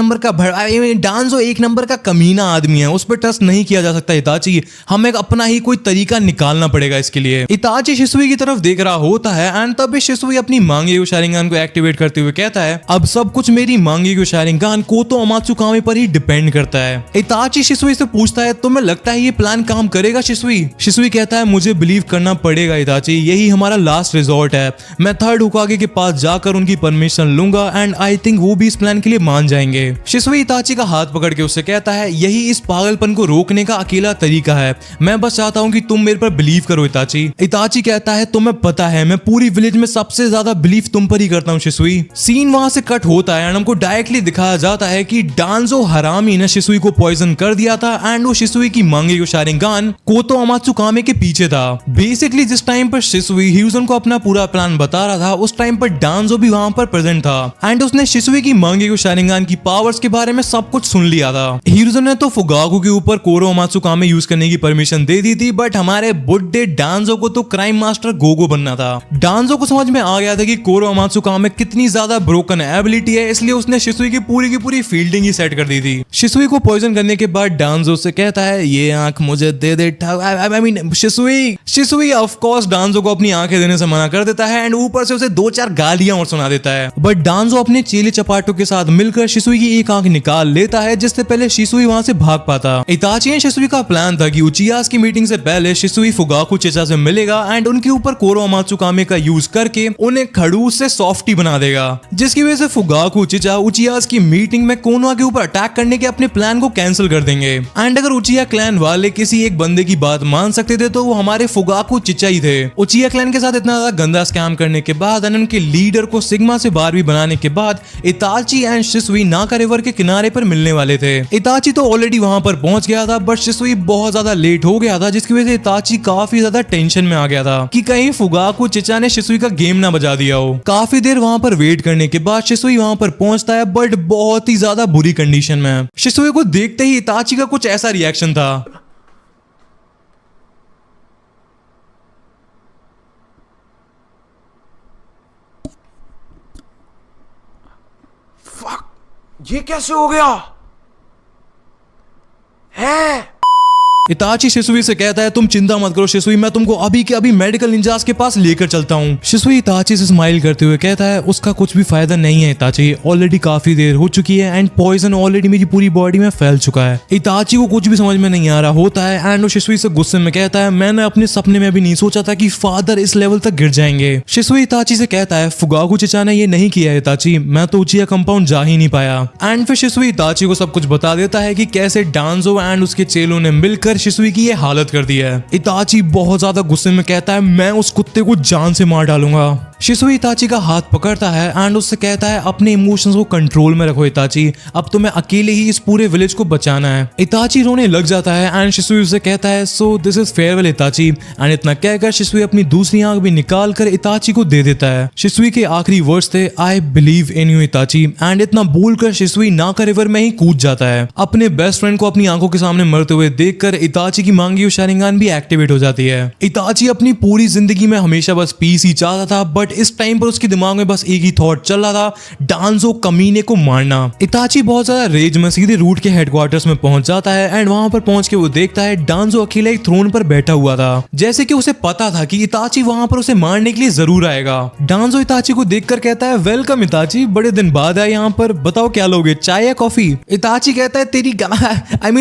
नंबर का कमीना आदमी है, उस पर ट्रस्ट नहीं किया जा सकता इताची, हमें अपना ही कोई तरीका निकालना पड़ेगा इसके लिए। इताची शिसुई की तरफ देख रहा होता है एंड तभी शिसुई अपनी मांगेक्यू शारिंगन को एक्टिवेट करते हुए कहता है अब सब कुछ मेरी मांगेक्यू शारिंगन कोतो अमात्सुकामी पर ही डिपेंड करता है। इताची शिसुई से पूछता है तुम्हें लगता है ये प्लान काम करेगा शिसुई? शिसुई कहता है मुझे बिलीव करना पड़ेगा इताची, यही हमारा लास्ट रिजॉर्ट है, मैं थर्ड होकागे के पास जाकर उनकी परमिशन लूंगा एंड आई थिंक वो भी इस प्लान के लिए मान जाएंगे। शिसुई इताची का हाथ पकड़ के उससे कहता है यही इस पागलपन को रोकने का अकेला तरीका है, मैं मैं बस चाहता हूँ कि तुम मेरे पर बिलीव करो इताची। इताची कहता है तुम्हें पता है मैं पूरी विलेज में सबसे ज्यादा बिलीव तुम पर ही करता हूँ शिसुई। सीन वहां से कट होता है एंड हमको डायरेक्टली दिखाया जाता है कि डांजो हरामी ने शिसुई को पॉइजन कर दिया था एंड वो शिसुई की मांगेक्यो शारिंगान कोतो अमात्सुकामे के पीछे था। बेसिकली जिस टाइम पर शिसुई ह्यूजन को अपना पूरा प्लान बता रहा था उस टाइम पर डांजो भी वहां पर प्रेजेंट था एंड उसने शिसुई की मांगेक्यो शारिंगान की पावर्स के बारे में सब कुछ सुन लिया था। ह्यूजन ने तो फुगाकू के ऊपर कोरो अमात्सुकामे यूज करने की परमिशन दे दी थी बट हमारे बुड्ढे डांजो को तो क्राइम मास्टर गोगो बनना था। डांजो को समझ में आ गया था कि कोरो अमात्सुकामे कितनी ज्यादा ब्रोकन एबिलिटी है, इसलिए उसने शिसुई की पूरी फील्डिंग ही सेट कर दी थी। शिसुई को पॉइजन करने के बाद डांजो से कहता है ये आंख मुझे दे दे। I mean Shisui of course Danzo को अपनी आंखें देने से मना कर देता है एंड ऊपर से उसे 2-4 गालियां और सुना देता है। बट डांजो अपने चेले चपाटों के साथ मिलकर शिसुई की एक आंख निकाल लेता है जिससे पहले शिसुई वहां से भाग पाता। इताची एंड शिसुई का प्लान था कि उचियास की मीटिंग से पहले शिसुई फुगाकू चेचा से मिलेगा एंड उनके ऊपर कोरो अमात्सुकामे का यूज करके उन्हें खड़ूस से सॉफ्टी बना देगा, जिसकी वजह से फुगाकू चेचा उचियास की मीटिंग में कोनोहा के ऊपर अटैक करने के अपने प्लान को कैंसिल कर देंगे। एंड अगर उचिया क्लैन वाले किसी एक बंदे की बात मान सकते थे तो वो हमारे फुगाकू चेचा ही थे। उचिया क्लैन के साथ इतना ज्यादा गंदा स्कैम करने के बाद एंड उनके लीडर को सिग्मा से बारहवीं बनाने के बाद इताची एंड शिसुई नाका रिवर के किनारे पर मिलने वाले थे। इताची तो ऑलरेडी वहां पर पहुंच गया था बट शिसुई बहुत ज्यादा लेट हो गया था, जिसकी वजह से इताची काफी ज्यादा टेंशन में आ गया था कि कहीं फुगाकू चेचा ने शिसुई का गेम ना बजा दिया हो। काफी देर वहां पर वेट करने के बाद शिसुई वहां पर पहुंचता है बट बहुत ही ज्यादा बुरी कंडीशन में। शिसुई को देखते ही इताची का कुछ ऐसा रिएक्शन था। ये कैसे हो गया है? इताची शिसुई से कहता है तुम चिंता मत करो शिसुई, मैं तुमको अभी के अभी मेडिकल निंजास के पास लेकर चलता हूँ। शिसुई इताची से स्माइल करते हुए कहता है उसका कुछ भी फायदा नहीं है इताची, ऑलरेडी काफी देर हो चुकी है एंड पॉइजन ऑलरेडी मेरी पूरी बॉडी में फैल चुका है। इताची को कुछ भी समझ में नहीं आ रहा होता है एंड वो शिसुई से गुस्से में कहता है मैंने अपने सपने में भी नहीं सोचा था कि फादर इस लेवल तक गिर जाएंगे। शिसुई इताची से कहता है फुगाकू चेचा ने ये नहीं किया इताची, मैं तो उचिया कंपाउंड जा ही नहीं पाया। एंड फिर शिसुई इताची को सब कुछ बता देता है कि कैसे डांजो एंड उसके चेलों ने मिलकर शिसुई की ये हालत कर दी है। इताची बहुत ज्यादा गुस्से में कहता है मैं उस कुत्ते को जान से मार डालूंगा। शिसुई इताची का हाथ पकड़ता है एंड उससे कहता है अपने इमोशंस को कंट्रोल में रखो इताची, अब तुम्हें अकेले ही इस पूरे विलेज को बचाना है। इताची रोने लग जाता है एंड शिसुई उसे कहता है so this is farewell इताची। And इतना कहकर शिसुई अपनी दूसरी आंख भी निकाल कर इताची को दे देता है। शिसुई के आखिरी वर्ड्स थे I believe in you इताची। And इतना बोलकर शिसुई नाका रिवर में ही कूद जाता है। अपने बेस्ट फ्रेंड को अपनी आंखों के सामने मरते हुए देखकर इताची की मांगेक्यो शारिंगान भी एक्टिवेट हो जाती है। इताची अपनी पूरी जिंदगी में हमेशा बस पीस ही चाहता था बट इस टाइम पर उसके दिमाग में बस एक ही थॉट चल रहा था, डांजो कमीने को मारना। इताची बहुत ज्यादा रेज में सीधे रूट के हेडक्वार्टर्स में पहुंच जाता है एंड वहां पर पहुंच के वो देखता है डांजो अकेला एक थ्रोन पर बैठा हुआ था, जैसे कि उसे पता था कि इताची वहां पर उसे मारने के लिए जरूर आएगा। डांजो इताची को देखकर कहता है वेलकम इताची, बड़े दिन बाद आए यहाँ पर, बताओ क्या लोगे, चाय या कॉफी? इताची कहता है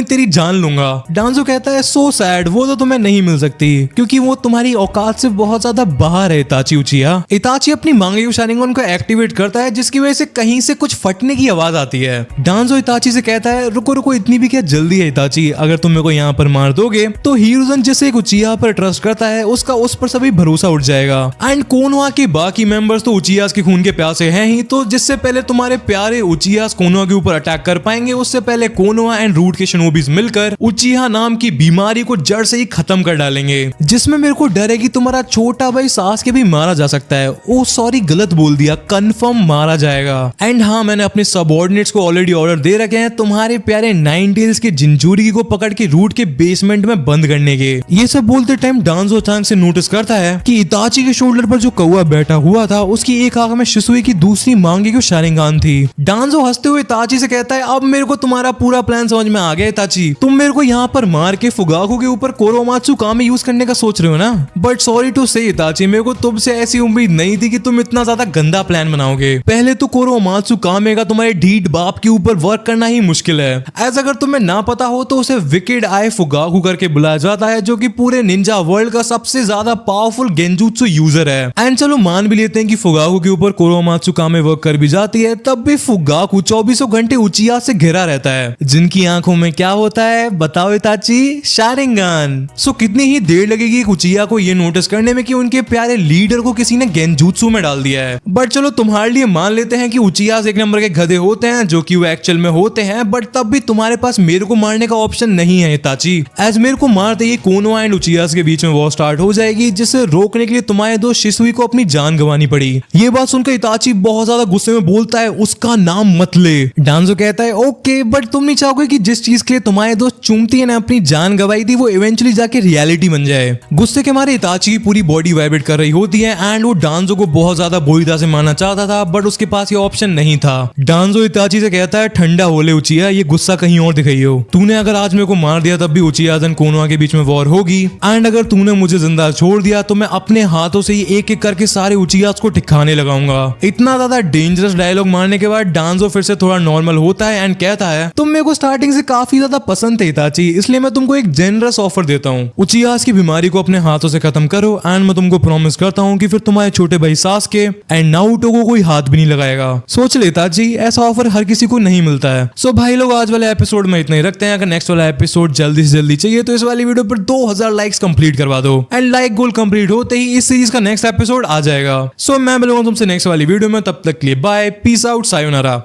तेरी जान लूंगा। डांजो कहता है सो सैड, वो तो तुम्हें नहीं मिल सकती क्योंकि वो तुम्हारी औकात से बहुत ज्यादा बाहर है इताची उचिया। इताची अपनी मांगेक्यो शारिंगान को एक्टिवेट करता है जिसकी वजह से कहीं से कुछ फटने की आवाज आती है। डांजो इताची से कहता है रुको रुको इतनी भी क्या जल्दी है इताची, अगर तुम मेरे को यहाँ पर मार दोगे तो हीरोजन जिसे उचिया पर ट्रस्ट करता है उसका उस पर सभी भरोसा उठ जाएगा। एंड कोनोहा के बाकी मेंबर्स तो उचियास के खून के प्यासे हैं ही, तो जिससे पहले तुम्हारे प्यारे उचियास कोनोहा के ऊपर अटैक कर पाएंगे उससे पहले कोनोहा एंड रूट के शिनोबीज मिलकर उचिहा नाम की बीमारी को जड़ से ही खत्म कर डालेंगे, जिसमें मेरे को डर है कि तुम्हारा छोटा भाई सासके भी मारा जा सकता है। ओ सॉरी गलत बोल दिया, कंफर्म मारा जाएगा। एंड हाँ मैंने अपने सबऑर्डिनेट्स को ऑलरेडी ऑर्डर दे रखे हैं तुम्हारे प्यारे नाइन टेल्स के जिंजूरी को पकड़ के रूट के बेसमेंट में बंद करने के। ये सब बोलते टाइम डांजो अचानक से नोटिस करता है कि इताची के शोल्डर पर जो कौवा बैठा हुआ था उसकी एक आंख में शिसुई की दूसरी मांगेक्यो शारिंगान थी। डांजो हंसते हुए इताची से कहता है अब मेरे को तुम्हारा पूरा प्लान समझ में आ गया इताची, तुम मेरे को यहाँ पर मार के फुगाकू के ऊपर कोरोमात्सु कामे यूज करने का सोच रहे हो ना। बट सॉरी टू से इताची, मेरे को तुमसे ऐसी उम्मीद नहीं थी कि तुम इतना ज्यादा गंदा प्लान बनाओगे। पहले तो कोरोमात्सु कामे का तुम्हारे ढीठ बाप के ऊपर वर्क करना ही मुश्किल है। ऐसा अगर तुम्हें ना पता हो तो उसे विकेड आई फुगाकू करके बुलाया जाता है जो कि पूरे निंजा वर्ल्ड का सबसे ज्यादा पावरफुल गेंजुत्सु यूजर है। एंड चलो मान भी लेते हैं कि फुगाकू के ऊपर कोरोमात्सु कामे वर्क कर भी जाती है, तब भी फुगाकू 24 घंटे उचिया से घिरा रहता है, जिनकी आंखों में क्या होता है बताओ इताची? शारिंगन। सो कितनी ही देर लगेगी उचिया को ये नोटिस करने में कि उनके प्यारे लीडर को किसी ने गेंजूत्सु में डाल दिया है। बट चलो तुम्हारे लिए मान लेते हैं कि उचिया एक नंबर के गधे होते हैं, जो कि वो एक्चुअल में होते हैं, बट तब भी तुम्हारे पास मेरे को मारने का ऑप्शन नहीं है इताची। एज मेरे को मारते ही कोनोहा एंड उचिया के बीच में वॉर स्टार्ट हो जाएगी, जिसे रोकने के लिए तुम्हारे दोस्त शिसुई को अपनी जान गंवानी पड़ी। ये बात सुनकर इताची बहुत ज्यादा गुस्से में बोलता है, उसका नाम मत ले। डांजो कहता है ओके, बट तुम नहीं चाहोगे कि जिस चीज के लिए तुम्हारे दोस्त चुमती है ना अपनी जान गवाई थी, वो इवेंचुअली जाके रियलिटी बन जाए। गुस्से के मारे इताची की पूरी बॉडी वाइब्रेट कर रही होती है एंड वो डांजो को बहुत ज्यादा बुरी तरह से मारना चाहता था, बट उसके पास ये ऑप्शन नहीं था। डांजो इताची से कहता है ठंडा हो ले उचिया, ये गुस्सा कहीं और दिखाइयो। तूने अगर आज मेरे को मार दिया तब भी उचिया एंड कोनोहा के बीच में वॉर होगी, एंड अगर तूने मुझे जिंदा छोड़ दिया तो मैं अपने हाथों से ही एक एक करके सारे उचियास को ठिकाने लगाऊंगा। इतना ज्यादा डेंजरस डायलॉग मारने के बाद डांजो फिर से थोड़ा नॉर्मल होता है एंड कहता है तुम मेरे को स्टार्टिंग से काफी ज्यादा पसंद थे इताची, इसलिए मैं तुमको एक जेनरस ऑफर देता हूँ। उचियास की बीमारी को अपने हाथों से खत्म करो एंड मैं तुमको प्रॉमिस करता हूँ कि फिर तुम्हारे छोटे भाई सासके एंड नारुतो को कोई हाथ भी नहीं लगाएगा। सोच लेता जी, ऐसा ऑफर हर किसी को नहीं मिलता है। सो भाई लोग आज वाले एपिसोड में इतना ही रखते हैं। अगर नेक्स्ट वाला एपिसोड जल्दी से जल्दी चाहिए तो इस वाली वीडियो पर 2000 लाइक्स कंप्लीट करवा दो एंड लाइक गोल कंप्लीट होते ही इस सीरीज का नेक्स्ट एपिसोड आ जाएगा। सो मैं मिलूंगा तुमसे नेक्स्ट वाली वीडियो में, तब तक के लिए बाय, पीस आउट, सायोनारा।